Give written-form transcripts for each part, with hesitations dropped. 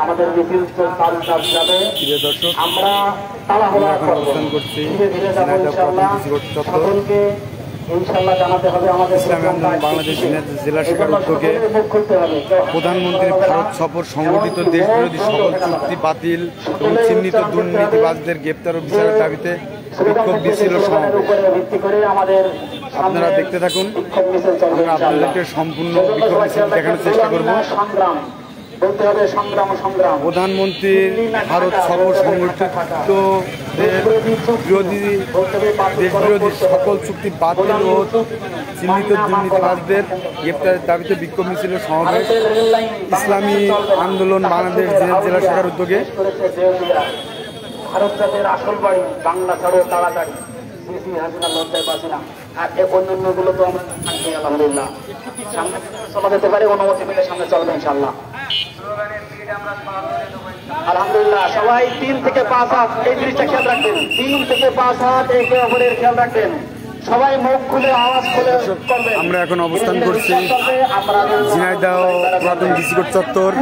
আমাদের মিছিল যাবে। আমরা তাড়াহুড়া করব, ধীরে ধীরে যাবো ইনশাআল্লাহ। সকলকে ইনশাআল্লাহ জানাতে হবে আমাদের ইসলামী আন্দোলন বাংলাদেশ জেলা শাখার উদ্যোগে প্রধানমন্ত্রীর ভারত সফর সংগঠিত দেশবিরোধী সকল চুক্তি বাতিল এবং চিহ্নিত দুর্নীতিবাজদের গ্রেপ্তার ও বিচারের দাবিতে বিক্ষোভ মিছিল ও সমাবেশ। আপনারা দেখতে থাকুন, আমরা আপনাদেরকে সম্পূর্ণ বিক্ষোভ মিছিল দেখানোর চেষ্টা করব। প্রধানমন্ত্রীর ভারত সফর সংগঠিত দেশবিরোধী সকল চুক্তি বাতিল ও চিহ্নিত দুর্নীতিবাজদের গ্রেপ্তারের দাবিতে বিক্ষোভ মিছিল ও সমাবেশ ইসলামী আন্দোলন বাংলাদেশ জেলা শাখার উদ্যোগে। ভারত জাতির আসল বাড়ি বাংলা ছাড়ো তাড়াতাড়ি, হাসিনা লজ্জায় পাচ্ছি না। আর অন্যান্য গুলো তো আমরা থাকছি আলহামদুলিল্লাহ। সামনে চলা যেতে পারে, অনুমতি পেলে সামনে চলবে ইনশাআল্লাহ। আলহামদুলিল্লাহ সবাই 3 থেকে 5 হাত এই জিনিসটা খেয়াল রাখবেন। 3 থেকে 5 হাত একে অপরের খেয়াল রাখবেন। সবাই মুখ খুলে আওয়াজ খুলে করবেন। আমরা এখন অবস্থান করছি ঝিনাইদহ পুরাতন ডিসি কোর্ট চত্বর।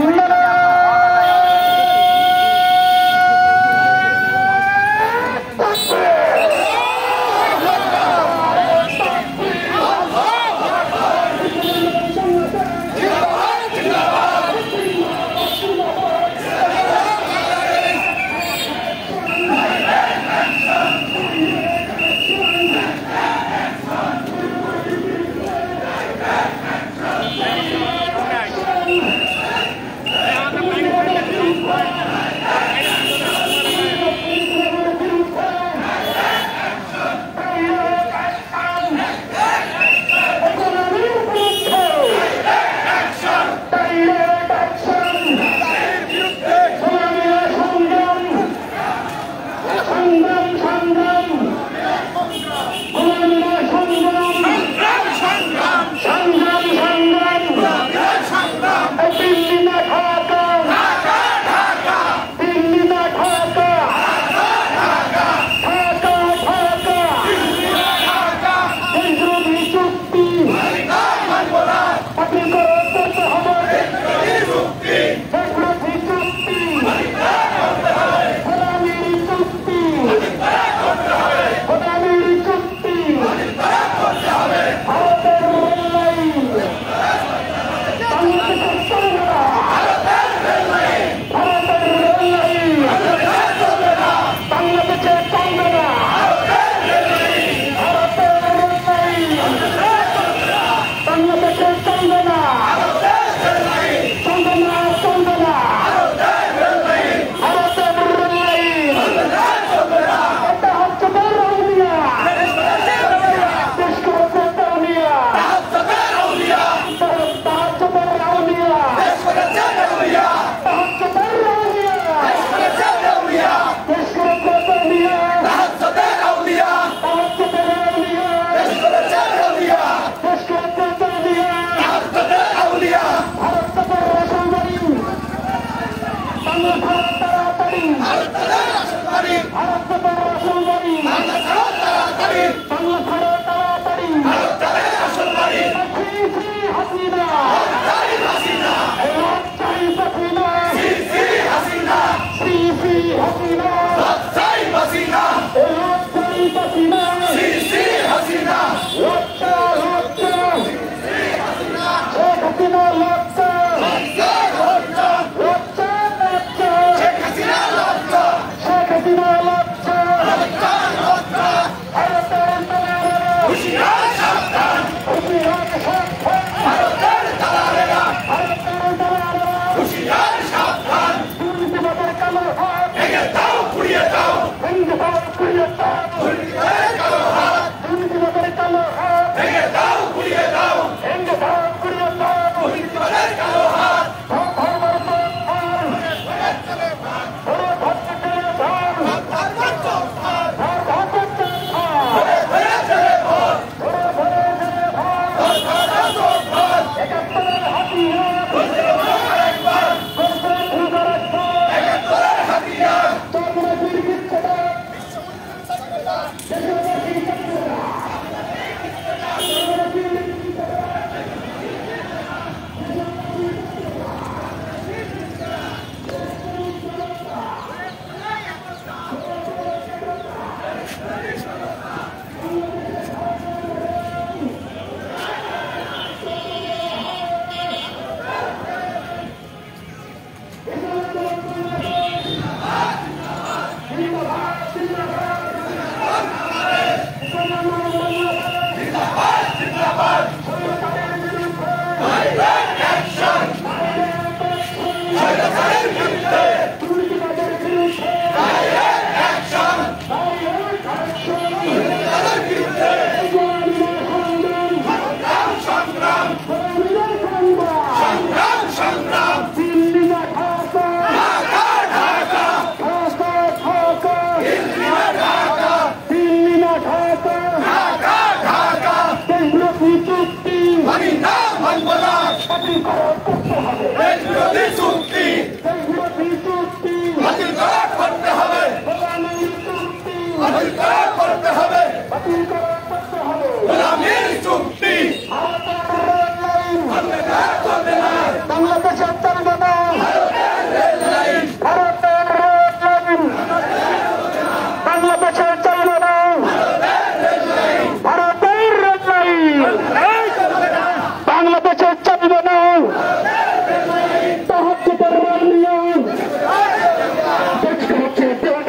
Get down!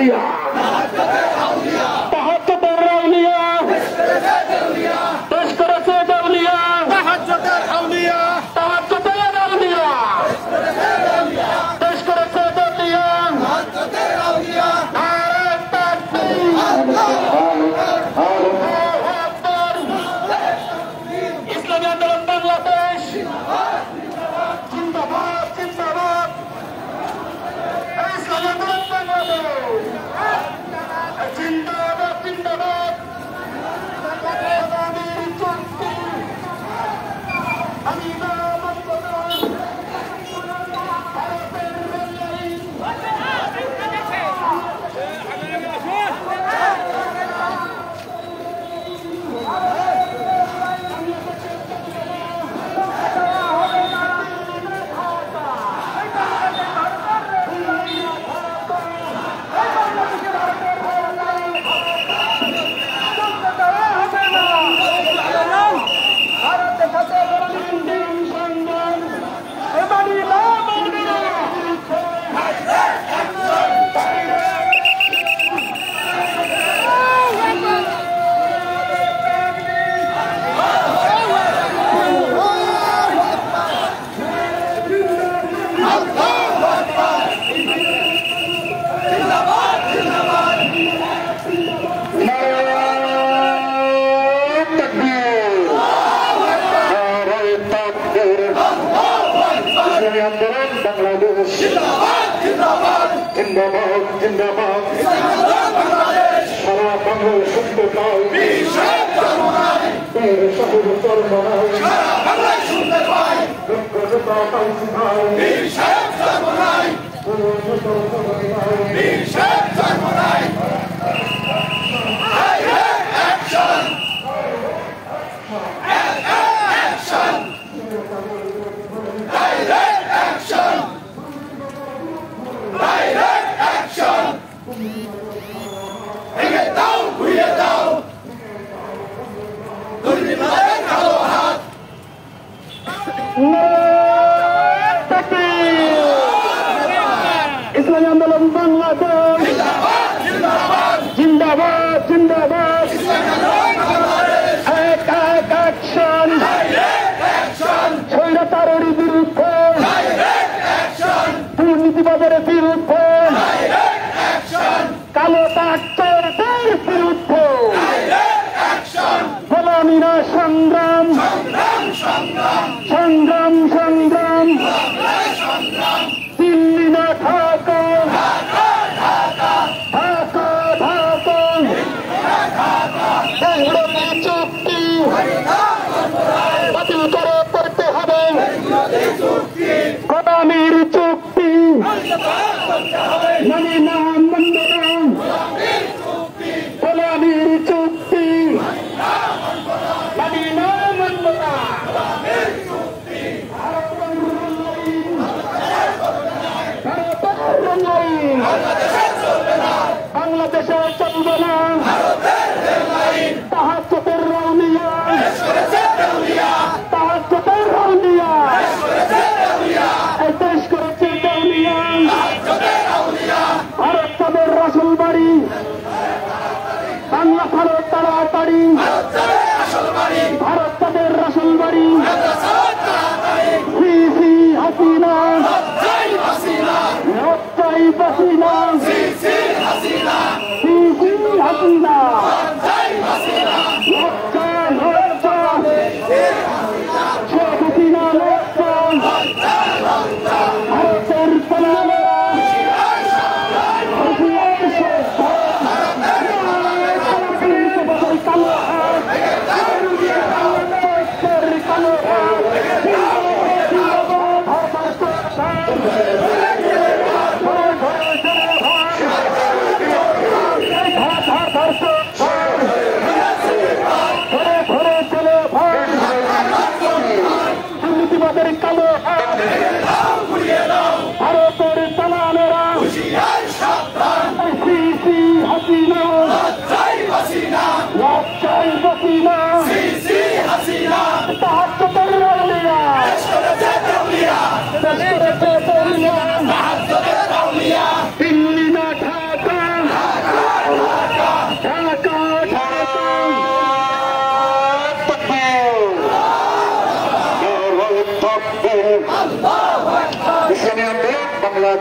আউলিয়া তাহাজ্জুদের আউলিয়া পেশ করেছে আউলিয়া তাহাজ্জুদের আউলিয়া তাহাজ্জুদের আউলিয়া পেশ করেছে আউলিয়া তাহাজ্জুদের আউলিয়া নারে তাকবীর আল্লাহু আকবার ইসলামী আন্দোলন বাংলাদেশ জিন্দাবাদ জিন্দাবাদ ইসলামী আন্দোলন বাংলাদেশ জিন্দাবাদ জিন্দাবাদ আগামীর চুক্তি আমি না মানব না ভারতের রেললাইন আন্দোলন বাংলাদেশ জিন্দাবাদ জিন্দাবাদ জিন্দাবাদ জিন্দাবাদ সারা বাংলায় শুনতে পাই শহর চরমায় সারা বাংলায় শুনতে পাই ইসলামী আন্দোলন বাংলাদেশ জিন্দাবাদ জিন্দাবাদ এক এক অ্যাকশন স্বৈরাচারের বিরুদ্ধে দুর্নীতিবাদের বিরুদ্ধে কালো ডাক্তারদের বিরুদ্ধে গোলামিরা সংগ্রাম সংগ্রাম সংগ্রাম দিল্লি না ঢাকা ঢাকা ঢাকা বেঙ্গলি চুক্তি বাতিল করে পড়তে হবে গোলামির চুক্তি মানে না মানব না গোলামির চুক্তি মানে না মানব না বাংলাদেশে চলবে না তাহাজ্জুদের আউলিয়া তাহাজ্জুদের আউলিয়া দেশ করেছে দেউলিয়া ভারত তাদের রাসূল বাড়ি বাংলা ভারত তাড়াতাড়ি ভারত তাদের রাসূল বাড়ি সিসি হাসিনা লজ্জাই বাসিনা সিসি হাসিনা লজ্জা লজ্জা শেখ হাসিনা লজ্জা ভারতের পালামেরা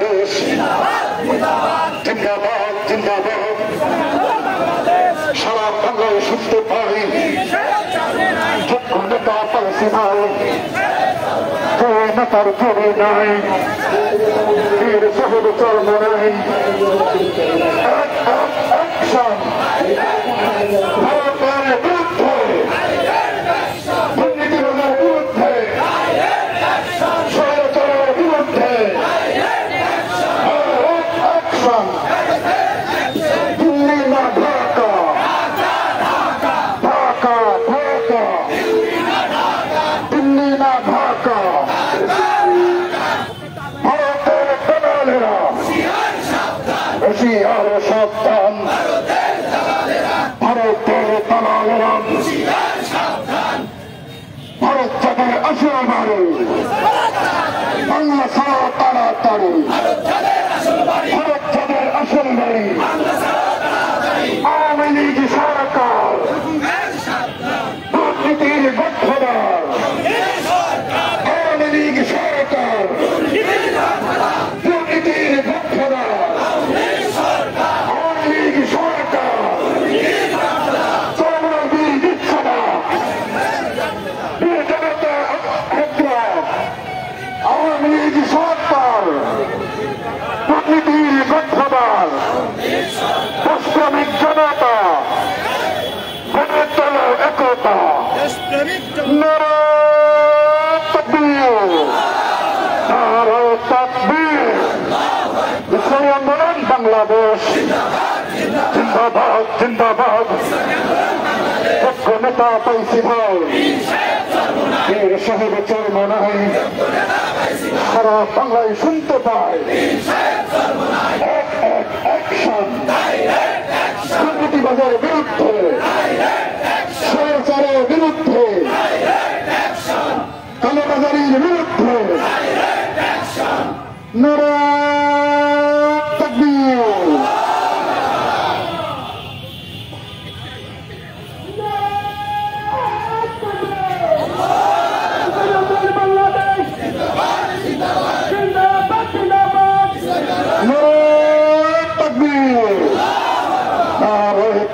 বাংলাদেশ জিন্দাবাদ জিন্দাবাদ সারা বাংলায় শুনতে পাই যোগ্য নেতা পাইছি নাই যে নেতার জড়ি নাই বীর শহীদ চর্ম নাই ভারতের বিরুদ্ধে দুর্নীতিবাদের বিরুদ্ধে স্বৈরাচারের বিরুদ্ধে দিল্লি না ঢাকা ঢাকা ঢাকা দিল্লি না ঢাকা ভারতের দালালেরা হুঁশিয়ার সাবধান ভারতের দালালেরা ভারত যাদের আসল বাড়ি বাংলা ছাড়া তাড়াতাড়ি ভারত যাদের আসল বাড়ি আওয়ামী লীগ সরকার দুর্নীতির গঠদার আওয়ামী লীগ সরকার দুর্নীতির গঠদার আওয়ামী লীগ সরকার চরমনাই দিচ্ছে না আওয়ামী লীগ সরকার দুর্নীতির গঠদার দেশপ্রেমিক জনতা গড়ে তোলো একতা নারায়ে তাকবীর নারায়ে তাকবীর ইসলামী আন্দোলন বাংলাদেশ জিন্দাবাদ জিন্দাবাদ যোগ্য নেতা পাইছি ভাই বীর শহীদ চর্ম নাই সারা বাংলায় শুনতে পাই এক এক অ্যাকশন দুর্নীতিবাজের বিরুদ্ধে স্বৈরাচারের বিরুদ্ধে কালোবাজারির বিরুদ্ধে নারায়ে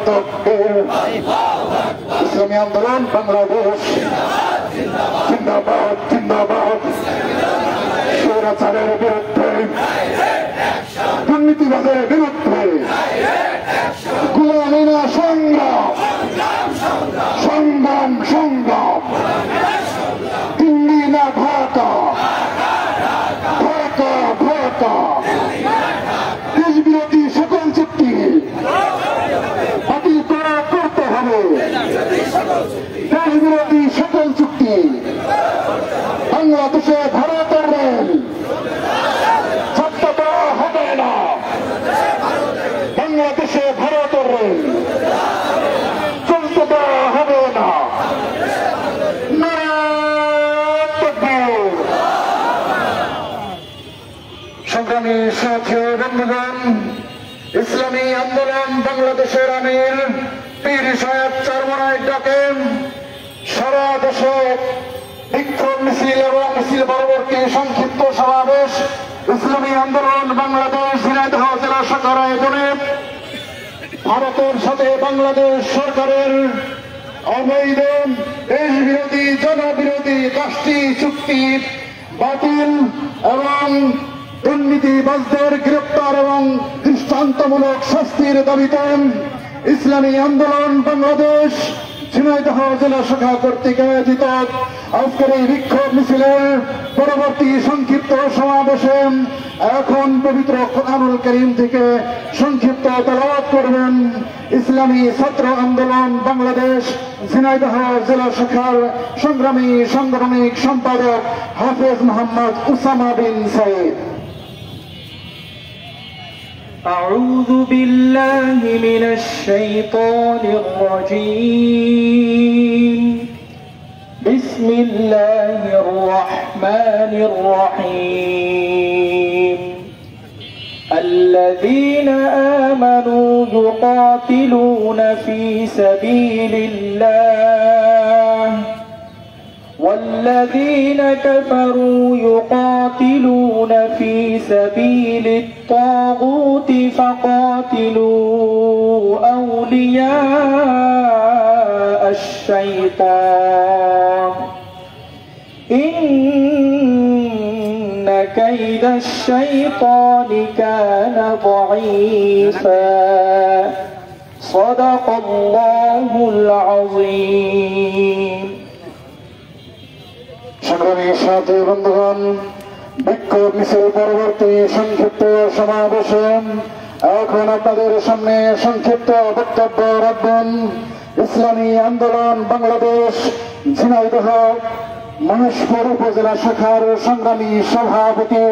তাকবীর ইসলামী আন্দোলন বাংলাদেশ জিন্দাবাদ জিন্দাবাদ স্বৈরাচারের বিরুদ্ধে দুর্নীতিবাজের বিরুদ্ধে গোলামি না সংগ্রাম সংগ্রাম সংগ্রাম দিল্লি না ঢাকা ঢাকা ঢাকা দেশ বিরোধী সকল চুক্তি বাতিল করা করতে হবে দেশ বিরোধী সকল চুক্তি বাংলাদেশে ভারতের রেল চলতে দেওয়া হবে না বাংলাদেশে ভারতের রেল চলতে দেওয়া হবে না নারায়ে তাকবীর সংগ্রামী সাথী বন্ধুগণ ইসলামী আন্দোলন বাংলাদেশের আমির পীর সাহেব চরমনাই ডাকেন সারা দেশে বিক্ষোভ মিছিল এবং মিছিল পরবর্তী সংক্ষিপ্ত সমাবেশ ইসলামী আন্দোলন বাংলাদেশ ঝিনাইদহ জেলা শাখার আয়োজনে ভারতের সাথে বাংলাদেশ সরকারের অবৈধ দেশ বিরোধী জনবিরোধী রাষ্ট্রী চুক্তি বাতিল এবং দুর্নীতিবাজদের গ্রেপ্তার এবং দৃষ্টান্তমূলক শাস্তির দাবিতে ইসলামী আন্দোলন বাংলাদেশ ঝিনাইদহ জেলা শাখা কর্তৃক আয়োজিত আজকের এই বিক্ষোভ মিছিলের পরবর্তী সংক্ষিপ্ত সমাবেশে এখন পবিত্র কোরআনুল কারীম থেকে সংক্ষিপ্ত তেলাওয়াত করবেন ইসলামী ছাত্র আন্দোলন বাংলাদেশ ঝিনাইদহ জেলা শাখার সংগ্রামী সাংগঠনিক সম্পাদক হাফেজ মোহাম্মদ উসামা বিন সাইদ। أعوذ بالله من الشيطان الرجيم بسم الله الرحمن الرحيم الذين آمنوا يقاتلون في سبيل الله والذين كفروا يقاتلون في سبيل الطاغوت فقاتلوا أولياء الشيطان إن كيد الشيطان كان ضعيفا صدق الله العظيم সংগ্রামী সাথী বন্ধুগণ, বিক্ষোভ মিছিল পরবর্তী সংক্ষিপ্ত সমাবেশে এখন আপনাদের সামনে সংক্ষিপ্ত বক্তব্য রাখবেন ইসলামী আন্দোলন বাংলাদেশ ঝিনাইদহ মহেশপুর উপজেলা শাখার সংগ্রামী সভাপতি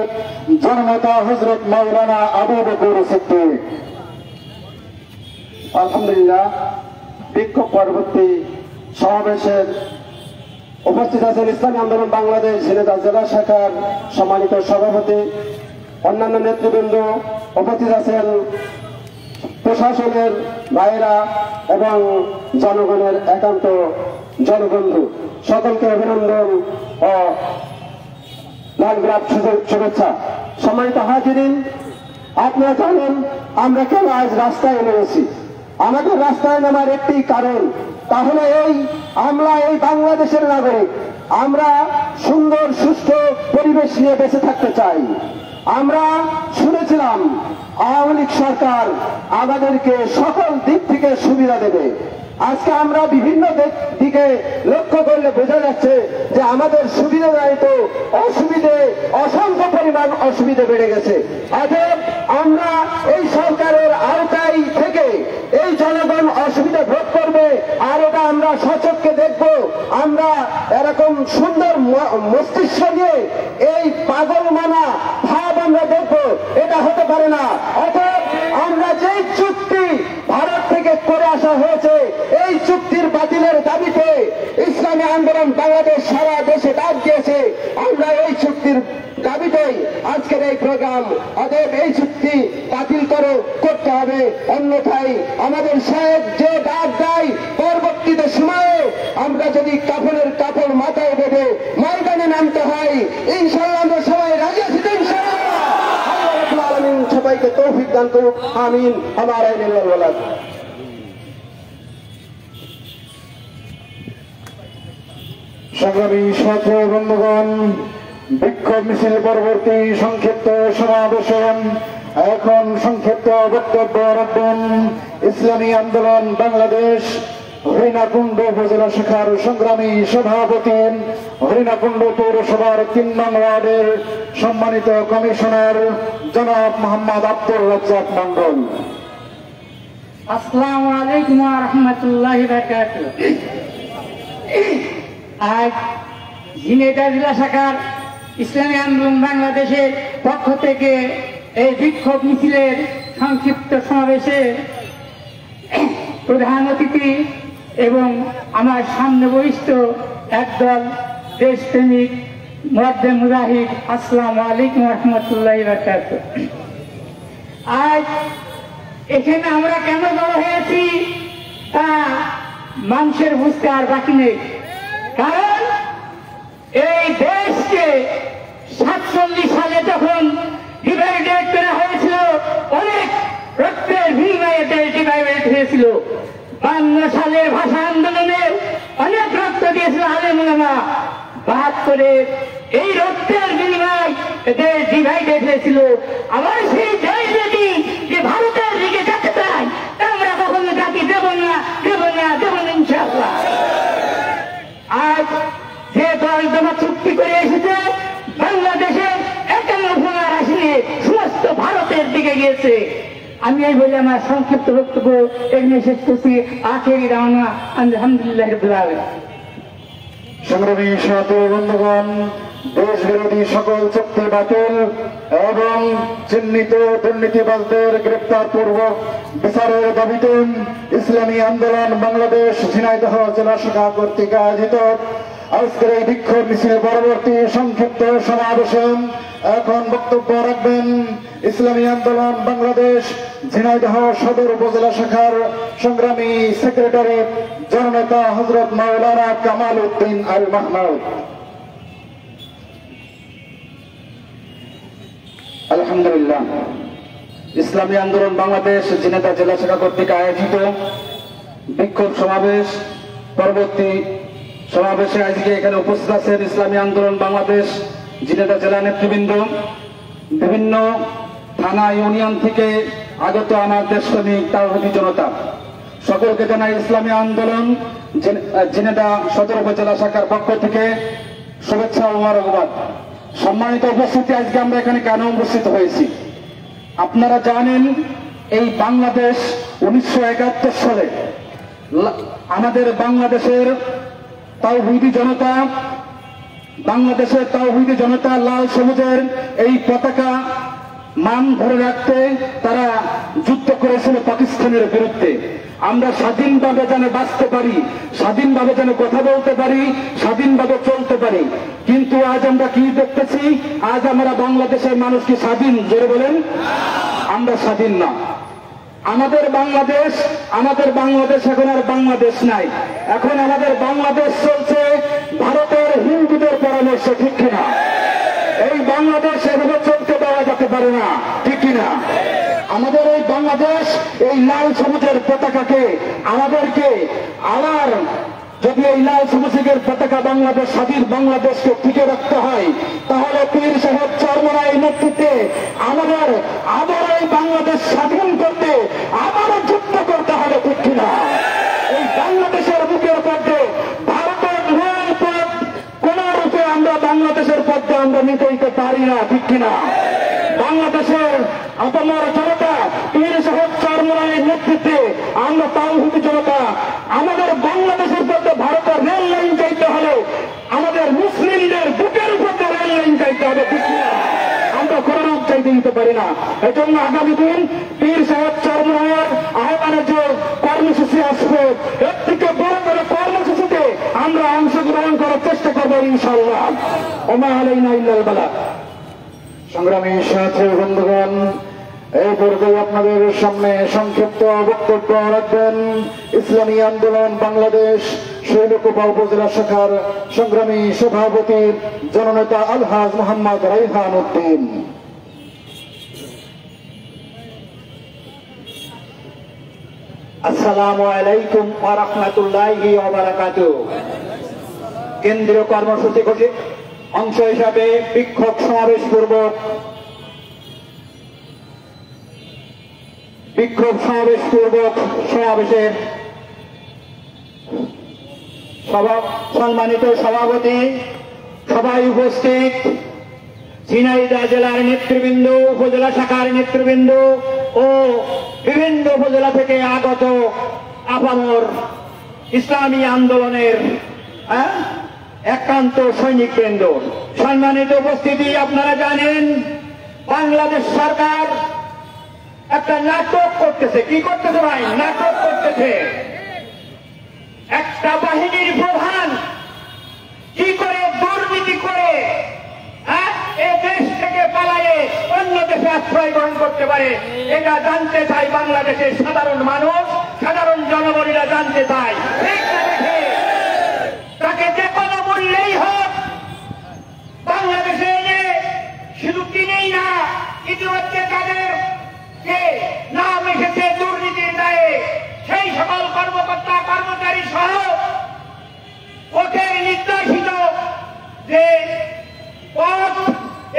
জননেতা হযরত মাওলানা আবু বকর সিদ্দিক। আলহামদুলিল্লাহ, বিক্ষোভ পরবর্তী সমাবেশের উপস্থিত আছেন ইসলামী আন্দোলন বাংলাদেশ ঝিনাইদহ জেলা শাখার সম্মানিত সভাপতি, অন্যান্য নেতৃবৃন্দ, উপস্থিত আছেন প্রশাসনের ভাইরা এবং জনগণের একান্ত জনবন্ধু, সকলকে অভিনন্দন ও লাল গোলাপ শুভেচ্ছা। সম্মানিত হাজিরিন, আপনারা জানেন আমরা কেন আজ রাস্তায় নেমেছি। আমাদের রাস্তায় নামার একটি কারণ, তাহলে আমরা এই বাংলাদেশের নাগরিক, আমরা সুন্দর সুষ্ঠু পরিবেশ নিয়ে বেঁচে থাকতে চাই। আমরা শুনেছিলাম আওয়ামী লীগ সরকার আমাদেরকে সকল দিক থেকে সুবিধা দেবে। আজকে আমরা বিভিন্ন দিকে লক্ষ্য করলে বোঝা যাচ্ছে যে আমাদের সুবিধা নাই তো অসুবিধে, অসংখ্য পরিমাণ অসুবিধে বেড়ে গেছে। অতএব আমরা এই সরকারের আওতায় থেকে এই জনগণ অসুবিধা ভোগ করবে আর এটা আমরা সচক্ষে দেখব। আমরা এরকম সুন্দর মস্তিষ্ক নিয়ে এই পাগল মানা ভাব আমরা দেখব, এটা হতে পারে না। অতএব আমরা যেই চুক্তি ভারত থেকে করে আসা হয়েছে, এই চুক্তির বাতিলের দাবিতে ইসলামী আন্দোলন বাংলাদেশ সারা দেশে ডাক দিয়েছে। আমরা এই চুক্তির দাবিতেই আজকের এই প্রোগ্রাম। অতএব এই চুক্তি বাতিল করতে হবে, অন্যথায় আমাদের সাহেব যে ডাক দেয় পরবর্তীতে সময়ে আমরা যদি কাফনের কাপড় মাথায় বেঁধে ময়দানে নামতে হয়, ইনশাআল্লাহ আমরা সবাই রাজি আছি। ইনশাআল্লাহ আল্লাহ রাব্বুল আলামিন সবাইকে তৌফিক দান করুক, আমিন। আমারা ইল্লাল্লাহ। সংগ্রামী ছাত্র বন্ধুগণ, বিক্ষোভ মিছিল পরবর্তী সংক্ষিপ্ত সমাবেশে এখন সংক্ষিপ্ত বক্তব্য রাখবেন ইসলামী আন্দোলন বাংলাদেশ হরিণাকুণ্ড উপজেলা শাখার সংগ্রামী সভাপতি, হরিণাকুণ্ড পৌরসভার ৩ নং ওয়ার্ডের সম্মানিত কমিশনার জনাব মোহাম্মদ আব্দুর রাজ্জাক মন্ডল। আসসালামু আলাইকুম ওয়া রাহমাতুল্লাহি ওয়া বারাকাতুহু। আজ ঝিনাইদহ জেলা শাখার ইসলামী আন্দোলন বাংলাদেশের পক্ষ থেকে এই বিক্ষোভ মিছিলের সংক্ষিপ্ত সমাবেশে প্রধান অতিথি এবং আমার সামনে বহিষ্ঠ একদল দেশপ্রেমিক মুয়াদ্দিন মুজাহিদ, আসসালামু আলাইকুম ওয়া রাহমাতুল্লাহি ওয়া বারাকাতুহু। আজ এখানে আমরা কেন জড়ো হয়েছি তা মানুষের বুঝতে আর বাকি নেই। কারণ এই দেশকে 47 সালে যখন ডিভাইডেড করা হয়েছিল, অনেক রক্তের বিনিময়ে দেশ ডিভাইডেড হয়েছিল। 52 সালের ভাষা আন্দোলনে অনেক রক্ত দিয়েছিল আলেম ওলামা। 72 এই রক্তের বিনিময়ে দেশ ডিভাইডেড হয়েছিল। আবার সেই দেশ যদি যে ভারতের দিকে যেতে চায়, আমরা কখনো তাকে দেব না, দেব না, দেব না ইনশাআল্লাহ। আজ যে দল জমা চুক্তি করে এসেছে, বাংলাদেশের 51 আসেনি, সমস্ত ভারতের দিকে গিয়েছে। আমি এই বলে আমার সংক্ষিপ্ত বক্তব্য এখানে শেষ করছি। আখেরি রাওনা, আলহামদুলিল্লাহ রাব্বিল আলামিন। সংগ্রামী সাথী বন্ধুগণ, দেশ বিরোধী সকল চুক্তি বাতিল এবং চিহ্নিত দুর্নীতিবাজদের গ্রেপ্তার পূর্বক বিচারের দাবিতে ইসলামী আন্দোলন বাংলাদেশ ঝিনাইদহ জেলা শাখা কর্তৃক আয়োজিত আজকের এই বিক্ষোভ মিছিলের পরবর্তী সংক্ষিপ্ত সমাবেশে এখন বক্তব্য রাখবেন ইসলামী আন্দোলন বাংলাদেশ ঝিনাইদহ সদর উপজেলা শাখার সংগ্রামী সেক্রেটারি জননেতা হযরত মাওলানা কামাল উদ্দিন আল মাহমুদ। আলহামদুলিল্লাহ, ইসলামী আন্দোলন বাংলাদেশ ঝিনাইদহ জেলা শাখা কর্তৃক আয়োজিত বিক্ষোভ সমাবেশ পরবর্তী সমাবেশে আজকে এখানে উপস্থিত আছেন ইসলামী আন্দোলন বাংলাদেশ ঝিনাইদহ জেলা নেতৃবৃন্দ, বিভিন্ন থানা ইউনিয়ন থেকে আগত আমার দেশপ্রেমিক তাওহীদি জনতা, সকলকে জানাই ইসলামী আন্দোলন ঝিনাইদহ সদর উপজেলা শাখার পক্ষ থেকে শুভেচ্ছা ও মোবারকবাদ। সম্মানিত উপস্থিতি, আজকে আমরা এখানে কেন উপস্থিত হয়েছি আপনারা জানেন। এই বাংলাদেশ 1971 সালে আমাদের বাংলাদেশের তাওহীদি জনতা লাল সবুজের এই পতাকা মান ধরে রাখতে তারা যুদ্ধ করেছিল পাকিস্তানের বিরুদ্ধে। আমরা স্বাধীনভাবে যেন বাঁচতে পারি, স্বাধীনভাবে যেন কথা বলতে পারি, স্বাধীনভাবে চলতে পারি। কিন্তু আজ আমরা কি দেখতেছি? আজ আমরা বাংলাদেশের মানুষ কি স্বাধীন? জোরে বলেন, আমরা স্বাধীন না। আমাদের বাংলাদেশ এখন আর বাংলাদেশ নাই। এখন আমাদের বাংলাদেশ চলছে ভারতের হিন্দুদের পরামর্শ, ঠিক কিনা? এই বাংলাদেশ এভাবে চলতে দেওয়া যেতে পারে না, ঠিক কিনা? আমাদের এই বাংলাদেশ, এই লাল সবুজের পতাকাকে আমাদেরকে আবার যদি এই লাল সবুজের পতাকা বাংলাদেশ স্বাধীন বাংলাদেশকে টিকে রাখতে হয়, তাহলে পীর সাহেব চরমনাই নেতৃত্বে আমাদের আবার এই বাংলাদেশ স্বাধীন করতে আবারও যুদ্ধ করতে হবে, ঠিক কিনা? এই বাংলাদেশের বুকের পথে ভারতের রেল পথ কোন রূপে আমরা বাংলাদেশের পথে আমরা নিতে দিতে পারি না, ঠিক কিনা? বাংলাদেশের আপনার জনতা পীর সাহেব চরমনাইয়ের নেতৃত্বে আমরা তাওহীদি জনতা আমাদের বাংলাদেশের পথে ভারতের রেল লাইন চাইতে হলে আমাদের মুসলিমদের বুকের পথে রেল লাইন চাইতে হবে, ঠিক কিনা? আমরা কোন রূপ চাইতে দিতে পারি না। এই জন্য আগামী দিন পীর সাহেব চরমনাইয়ের আহ্বানে যে কর্মসূচি আসবে, এর থেকে বড় বড় কর্মসূচিতে আমরা অংশগ্রহণ করার চেষ্টা করবো ইনশাআল্লাহ। ওমা আলাইনা ইল্লাল বালাগ। সংগ্রামী সাথী বন্ধুগণ, এই পর্যায়ে আপনাদের সামনে সংক্ষিপ্ত বক্তব্য রাখবেন ইসলামী আন্দোলন বাংলাদেশ শৈলকুপা উপজেলা শাখার সংগ্রামী সভাপতি জননেতা আলহাজ মোহাম্মদ রাইহান উদ্দিন। আসসালামু আলাইকুম ওয়া রাহমাতুল্লাহি ওয়া বারাকাতুহু। কেন্দ্রীয় কর্মসূচি অংশ হিসাবে বিক্ষোভ সমাবেশ পূর্বক সমাবেশের সম্মানিত সভাপতি, সবাই উপস্থিত ঝিনাইদহ জেলার নেতৃবৃন্দ, উপজেলা শাখার নেতৃবৃন্দ ও বিভিন্ন উপজেলা থেকে আগত আপামর ইসলামী আন্দোলনের একান্ত সৈনিকবৃন্দ, সম্মানিত উপস্থিতি, আপনারা জানেন বাংলাদেশ সরকার একটা নাটক করতেছে। কি করতেছে ভাই? নাটক করতেছে। একটা বাহিনীর প্রধান কি করে দুর্নীতি করে এ দেশ থেকে পালায়ে অন্য দেশে আশ্রয় গ্রহণ করতে পারে, এটা জানতে চাই বাংলাদেশের সাধারণ মানুষ, সাধারণ জনগণেরা জানতে চায়। তাকে যে কোনো মূল্যেই হোক বাংলাদেশে এনে শুধু কিনেই না, ইতিমধ্যে তাদের যে নাম এসেছে দুর্নীতির দায়ে সেই সকল কর্মকর্তা কর্মচারী সহ ওদের নির্দেশিত যে পথ,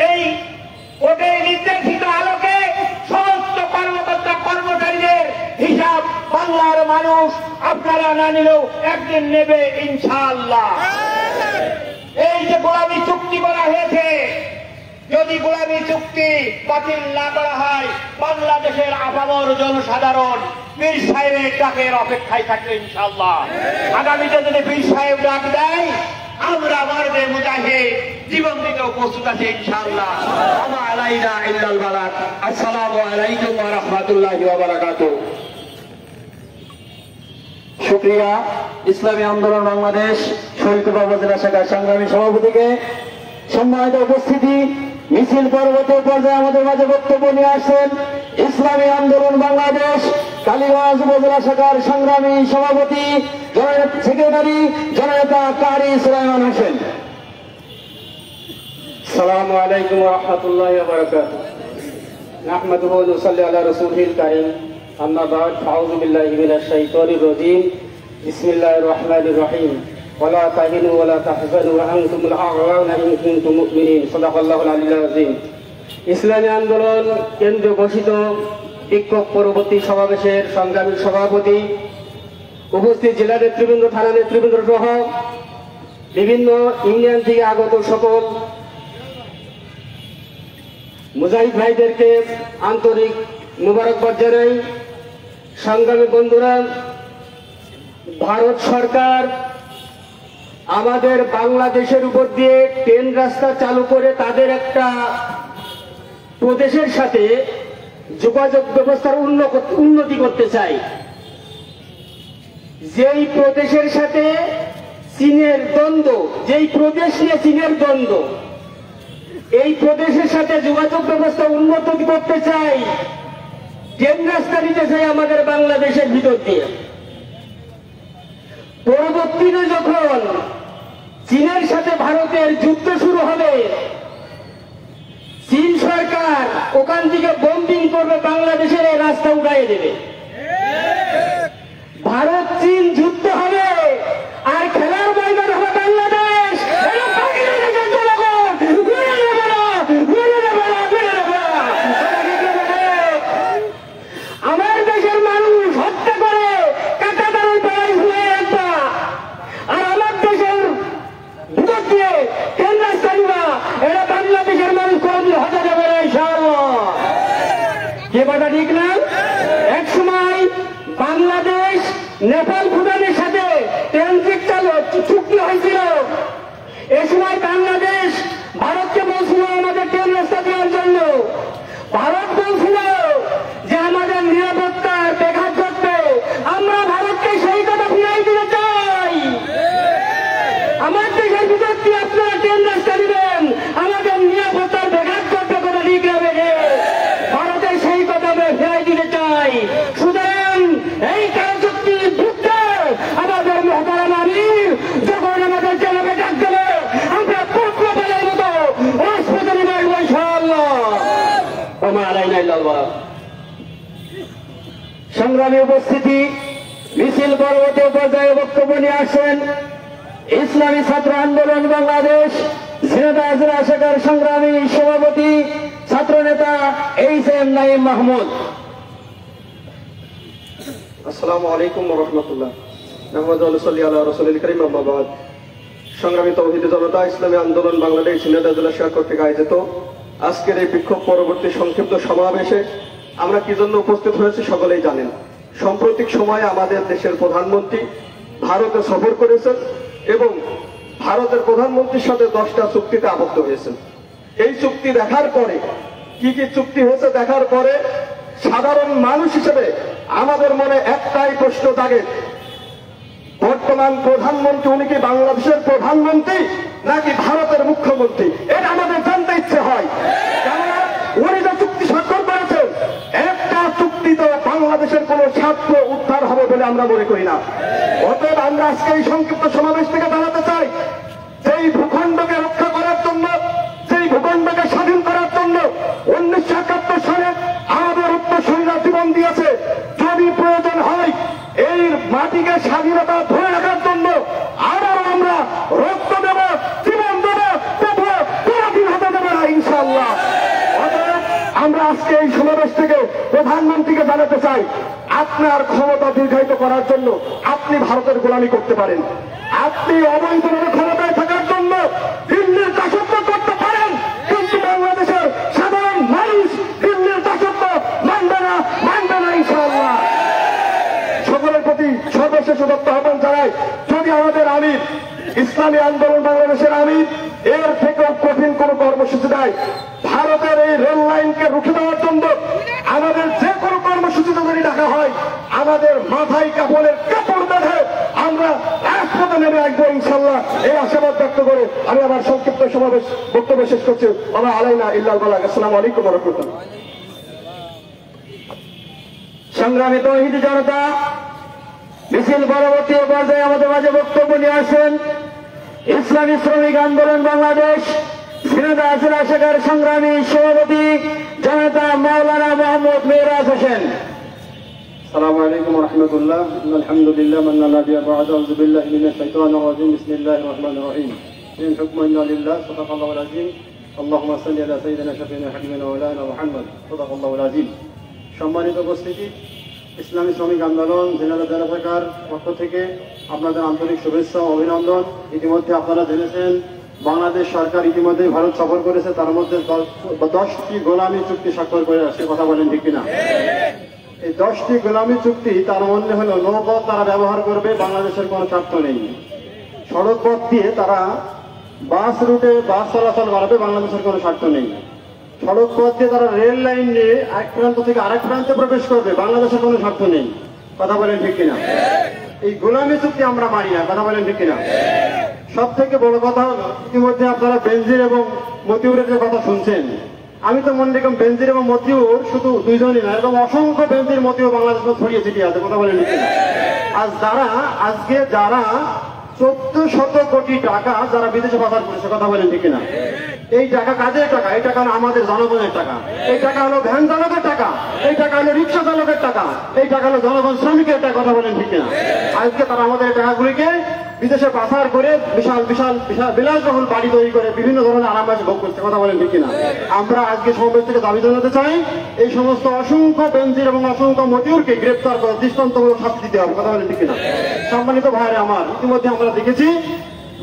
এই ওদের নির্দেশিত আলোকে সমস্ত কর্মকর্তা কর্মচারীদের হিসাব বাংলার মানুষ আপনারা না নিলেও একদিন নেবে ইনশাআল্লাহ। এই যে গোলামী চুক্তি করা হয়েছে, যদি গোলামী চুক্তি বাতিল না করা হয়, বাংলাদেশের আপামর জনসাধারণ পীর সাহেবের ডাকের অপেক্ষায় থাকবে ইনশাআল্লাহ। আগামীতে যদি পীর সাহেব ডাক দেয়, আমরা মারবে মুজাহিদ জীবন দিতেও প্রস্তুত আছে ইনশাআল্লাহ। ওমা আলাইনা ইল্লাল বালাগ। আসসালামু আলাইকুম ওয়া রাহমাতুল্লাহি ওয়া বারাকাতুহু। শুকরিয়া ইসলামী আন্দোলন বাংলাদেশ শরীয়তপুর উপজেলা শাখার সংগ্রামী সভাপতিকে। সম্মানিত উপস্থিতি, মিছিল পরবর্তী পর্যায়ে আমাদের মাঝে বক্তব্য নিয়ে আসছেন ইসলামী আন্দোলন বাংলাদেশ কালীগঞ্জ উপজেলা শাখার সংগ্রামী সভাপতি সেক্রেটারি জননেতা কারি সুলাইমান হোসেন। আসসালামু আলাইকুম ওয়া রাহমাতুল্লাহি ওয়া বারাকাতুহু। নাহমাদুহু ওয়া নুসাল্লি আলা রাসূলিল কারীম। আম্মা বা'দ, আউযু বিল্লাহি মিনাশ শাইতানির রাজীম। বিসমিল্লাহির রহমানির রহিম। ওয়ালা তাহিনু ওয়ালা তাহজানু ওয়া আনতুমুল আ'লাউনা ইন কুনতুম মুমিনিন। সাদাকাল্লাহুল আলিয়্যুল আযীম। ইসলামী আন্দোলন কেন্দ্র ঘোষিত বিক্ষোভ পরবর্তী সমাবেশের সংগ্রামী সভাপতি, উপস্থিত জেলা নেতৃবৃন্দ, থানা নেতৃবৃন্দ সহ বিভিন্ন ইউনিয়ন থেকে আগত সকল মুজাহিদ ভাইদেরকে আন্তরিক মুবারকবাদ জানাই। সংগ্রামী বন্ধুরা, ভারত সরকার আমাদের বাংলাদেশের উপর দিয়ে ট্রেন রাস্তা চালু করে তাদের একটা প্রদেশের সাথে যোগাযোগ ব্যবস্থার উন্নতি করতে চায়। যেই প্রদেশের সাথে চীনের দ্বন্দ্ব, যেই প্রদেশ নিয়ে চীনের দ্বন্দ্ব, এই প্রদেশের সাথে যোগাযোগ ব্যবস্থা উন্নত করতে চাই, ট্রেন রাস্তা নিতে চাই আমাদের বাংলাদেশের ভিতর দিয়ে। পরবর্তীতে যখন চীনের সাথে ভারতের যুদ্ধ শুরু হবে, চীন সরকার ওখান থেকে বম্বিং করবে, বাংলাদেশের এই রাস্তা উড়াইয়ে দেবে। ভারত চীন যুদ্ধ হবে আর খেলার ময়দান হবে বাংলাদেশ। আমার দেশের মানুষ হত্যা করে কাটা তার পাড়ায় শুয়ে একটা, আর আমার দেশের ভিতর দিয়ে ট্রেন রাস্তা নিবা, এরা বাংলাদেশের মানুষ কোনদিন হতে যাবে না ইনশাআল্লাহ। কে কথা ঠিক না? এক সময় বাংলাদেশ নেপাল ভুটানের সাথে ট্রানজিট চুক্তি হয়েছিল। এ সময় বাংলাদেশ ভারতকে বলছিল আমাদের ট্রেন রাস্তা দেওয়ার জন্য। ভারত বলছিল যে আমাদের নিরাপত্তার ব্যাঘাত ঘটবে। আমরা ভারতকে সেই কথা ফিরাই দিতে চাই। আমার দেশের ভিতর দিয়ে আপনারা ট্রেন রাস্তা দিবেন, আমাদের নিরাপত্তার ব্যাঘাত ঘটবে, কথা ঠিক হবে। ভারতের সেই কথা আমরা ফিরাই দিতে চাই। সুতরাং এই চুক্তির যুদ্ধে আমাদের মহতারাম আমির যখন আমাদের জেলাকে ডাক দেবে, আমরা পূর্ব বেলার মতো রাজপথে নেমে আসবো ইনশাআল্লাহ। সংগ্রামী উপস্থিতি, মিছিল পরবর্তী পর্যায়ে বক্তব্য নিয়ে আসেন ইসলামী ছাত্র আন্দোলন বাংলাদেশ ঝিনাইদহ জেলা শাখার সংগ্রামী সভাপতি ছাত্র নেতা এইচ.এম. নাঈম মাহমুদ। আসসালামু আলাইকুম ওয়া রাহমাতুল্লাহ। নাহমাদুহু ওয়া নুসাল্লি আলা রাসূলিল কারীম। আম্মা বা'দ। সংগ্রামী তৌহিদি জনতা, ইসলামী আন্দোলন বাংলাদেশ ঝিনাইদহ জেলা শাখা কর্তৃক আয়োজিত আজকের এই বিক্ষোভ পরবর্তী সংক্ষিপ্ত সমাবেশে আমরা কি জন্য উপস্থিত হয়েছি সকলেই জানেন। সাম্প্রতিক সময়ে আমাদের দেশের প্রধানমন্ত্রী ভারতে সফর করেছেন এবং ভারতের প্রধানমন্ত্রীর সাথে 10টা চুক্তিতে আবদ্ধ হয়েছেন। এই চুক্তি দেখার পরে, কি কি চুক্তি হয়েছে দেখার পরে সাধারণ মানুষ হিসেবে আমাদের মনে একটাই প্রশ্ন জাগে, বর্তমান প্রধানমন্ত্রী উনি কি বাংলাদেশের প্রধানমন্ত্রী নাকি ভারতের মুখ্যমন্ত্রী? এটা আমাদের জানতে ইচ্ছে হয়। কেননা উনি যে চুক্তি স্বাক্ষর করেছেন, একটা চুক্তি তো বাংলাদেশের কোন স্বার্থ উদ্ধার হবে বলে আমরা মনে করি না। অতএব আমরা আজকে এই সংক্ষিপ্ত সমাবেশ থেকে জানাতে চাই, যেই ভূখণ্ডকে রক্ষা করার জন্য, যেই ভূখণ্ডকে স্বাধীন করার জন্য 1971 সালে আমাদের উত্তরসূরিরা জীবন দিয়েছে, যদি প্রয়োজন হয় এই মাটিকে স্বাধীনতা ধরে রাখার জন্য আবারও আমরা রক্ত দেব, জীবন দেব, তবুও কোনদিন হতে দেবে না ইনশাআল্লাহ। আমরা আজকে এই সমাবেশ থেকে প্রধানমন্ত্রীকে জানাতে চাই, আপনার ক্ষমতা দীর্ঘায়িত করার জন্য আপনি ভারতের গোলামি করতে পারেন, আপনি অবৈধভাবে ক্ষমতায় থাকার জন্য দিল্লির দাসত্ব করতে পারেন, কিন্তু বাংলাদেশের সাধারণ মানুষ দিল্লির দাসত্ব মানবে না ইনশাআল্লাহ। সকলের প্রতি সর্বশেষ আহ্বান জানাই, যদি আমাদের আমির ইসলামী আন্দোলন বাংলাদেশের আমির এর থেকেও কঠিন কোন কর্মসূচি দেয়, ভারতের এই রেল লাইনকে রুখে দেওয়ার জন্য আমাদের যে কোনো কর্মসূচি যদি ডাকা হয়, আমাদের মাথায় কাপড়ের কাপড় বেঁধে নেমে আসবো ইনশাল্লাহ, এই আশাবাদ ব্যক্ত করে আমি আমার সংক্ষিপ্ত সমাবেশ বক্তব্য শেষ করছি। আমার আলাইনা ইল্লাল বালাগ। আসসালামু আলাইকুম ওয়া রাহমাতুল্লাহ। সংগ্রামী তৌহিদি জনতা, মিছিল পরবর্তী পর্যায়ে আমাদের মাঝে বক্তব্য নিয়ে আসেন ইসলামী শ্রমিক আন্দোলন বাংলাদেশ ঝিনাইদহ জেলা শাখার সংগ্রামী সভাপতি জনতা মাওলানা মোহাম্মদ মেরাজ হোসেন। السلام عليكم ورحمة الله. إن الحمد لله من نبي بعد أعوذ بالله من الشيطان الرجيم. بسم الله الرحمن الرحيم. إن الحكم إلا لله. صدق الله العظيم. اللهم صل على سيدنا شفيعنا حبيبنا مولانا محمد. صدق الله العظيم. সম্মানিত উপস্থিতি, ইসলামী শ্রমিক আন্দোলন ঝিনাইদহ জেলা শাখার পক্ষ থেকে আপনাদের আন্তরিক শুভেচ্ছা ও অভিনন্দন। ইতিমধ্যে আপনারা জেনেছেন বাংলাদেশ সরকার ইতিমধ্যে ভারত সফর করেছে, তার মধ্যে 10টি গোলামী চুক্তি স্বাক্ষর করে আসছে। কথা বলেন ঠিক কিনা? এই 10টি গোলামী চুক্তি তার মধ্যে হলো নৌপথ তারা ব্যবহার করবে, বাংলাদেশের কোনো স্বার্থ নেই। সড়ক পথ দিয়ে তারা বাস রুটে বাস চলাচল করাবে, বাংলাদেশের কোনো স্বার্থ নেই। সড়ক পথ দিয়ে তারা রেল লাইন নিয়ে এক প্রান্ত থেকে আরেক প্রান্তে প্রবেশ করবে, বাংলাদেশের কোনো স্বার্থ নেই। কথা বলেন ঠিক কিনা? এই গোলামী চুক্তি আমরা মানি না। কথা বলেন ঠিক কিনা? সব থেকে বড় কথা হলো ইতিমধ্যে আপনারা বেনজির এবং মতিউরের কথা শুনছেন। আমি তো মনে রেখে বেনজির এবং মতিউর শুধু দুইজনই না, এবং অসংখ্য বেনজির মতিউর বাংলাদেশে ছড়িয়ে ছিটিয়ে আছে। কথা বলেন ঠিক কিনা? আজকে যারা 1400 কোটি টাকা যারা বিদেশে পাচার করেছে, কথা বলেন ঠিক কিনা? এই টাকা কাজের টাকা, এই টাকা হলো আমাদের জনগণের টাকা, এই টাকা হলো ভ্যান চালকের টাকা, এই টাকা হলো রিক্সা চালকের টাকা, এই টাকা হলো জনগণ শ্রমিকের টাকা। কথা বলেন ঠিক কিনা? আজকে তারা আমাদের টাকাগুলিকে বিদেশে পাচার করে বিশাল বিশাল বিশাল বিলাসবহুল বাড়ি তৈরি করে বিভিন্ন ধরনের আরামবাস ভোগ করছে। কথা বলেন ঠিক কিনা? আমরা আজকে সমাবেশ থেকে দাবি জানাতে চাই এই সমস্ত অসংখ্য বেনজির এবং অসংখ্য মতিউরকে গ্রেপ্তার করে দৃষ্টান্তমূলক শাস্তি দিতে হবে। কথা বলেন ঠিক কিনা? সম্মানিত ভাইরা আমার, ইতিমধ্যে আমরা দেখেছি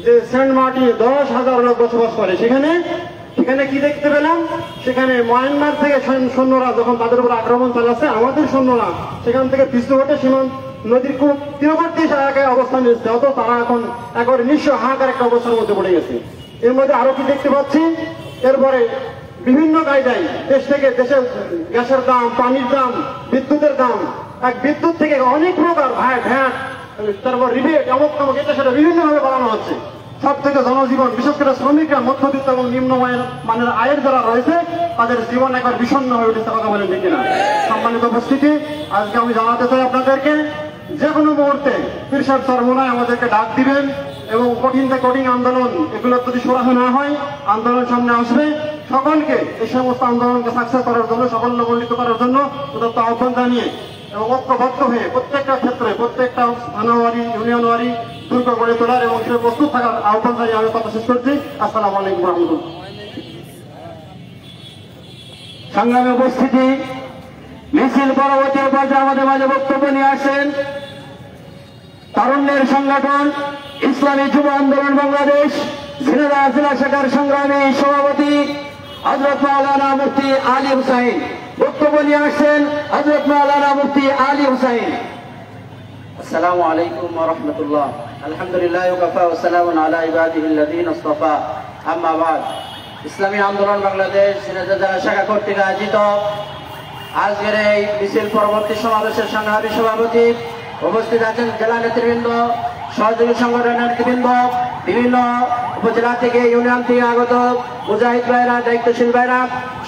যে সেন্ট মার্টিনে 10,000 লোক বসবাস করে। সেখানে কি দেখতে পেলাম? সেখানে মায়ানমার থেকে সৈন্যরা যখন তাদের উপর আক্রমণ চালাচ্ছে, আমাদের সৈন্যরা সেখান থেকে পিছু হটে সীমান্ত নদীর খুব তীরবর্তী এলাকায় অবস্থান নিচ্ছে। অত তারা এখন একবারে নিঃস্ব হাহাকার একটা অবস্থার মধ্যে পড়ে গেছে। এর মধ্যে আরো কি দেখতে পাচ্ছি? এরপরে বিভিন্ন কায়দায় দেশ থেকে দেশের গ্যাসের দাম, পানির দাম, বিদ্যুতের দাম, বিদ্যুৎ থেকে অনেক প্রকার ভ্যাট, তারপর রিবেট, অমুক তমুক, এটা সেটা বিভিন্নভাবে বাড়ানো হচ্ছে। সব থেকে জনজীবন, বিশেষ করে শ্রমিকরা, মধ্যবিত্ত এবং নিম্ন মানের আয়ের যারা রয়েছে, তাদের জীবন একবার বিষণ্ণ হয়ে উঠেছে। কথা বলেন ঠিক কিনা? সম্মানিত উপস্থিতি, আজকে আমি জানাতে চাই আপনাদেরকে, যে কোনো মুহূর্তে পীর সাহেব সরমনায় আমাদেরকে ডাক দিবেন এবং কঠিন থেকে কঠিন আন্দোলন এগুলো যদি সরাহ না হয়, আন্দোলন সামনে আসবে। সকলকে এই সমস্ত আন্দোলনকে সাকসেস করার জন্য, সাফল্যমণ্ডিত করার জন্য উদাত্ত আহ্বান জানিয়ে এবং ঐক্যবদ্ধ হয়ে প্রত্যেকটা ক্ষেত্রে, প্রত্যেকটা থানাওয়ারি, ইউনিয়নওয়ারি দুর্গ গড়ে তোলার এবং সে প্রস্তুত থাকার আহ্বান জানিয়ে আমি কথা শেষ করছি। আসসালামু আলাইকুম রহমতুল্লাহ। সংগ্রামী উপস্থিতি, মিছিল পরবর্তী পর্যায়ে আমাদের মাঝে বক্তব্য নিয়ে আসেন তারুণ্যের সংগঠন ইসলামী যুব আন্দোলন বাংলাদেশ ঝিনাইদহ জেলা শাখার সংগ্রামী সভাপতি হযরত মাওলানা মুফতি আলী হুসাইন। বক্তব্য নিয়ে আসছেন হযরত মাওলানা মুফতি আলী হুসাইন। আসসালামু আলাইকুম ওয়া রাহমাতুল্লাহ। আলহামদুলিল্লাহি ওয়া কাফা ওয়া সালামুন আলা ইবাদিহিল্লাযীনা ইসতাফা। আম্মা বাদ। ইসলামী আন্দোলন বাংলাদেশ ঝিনাইদহ জেলা শাখা কর্তৃক আয়োজিত আজকের এই মিছিল পরবর্তী সমাবেশের সংগ্রামী সভাপতি, উপস্থিত আছেন জেলা নেতৃবৃন্দ, সহযোগী সংগঠনের নেতৃবৃন্দ, বিভিন্ন উপজেলা থেকে, ইউনিয়ন থেকে আগত মুজাহিদ ভাইরা, দায়িত্বশীল ভাইরা,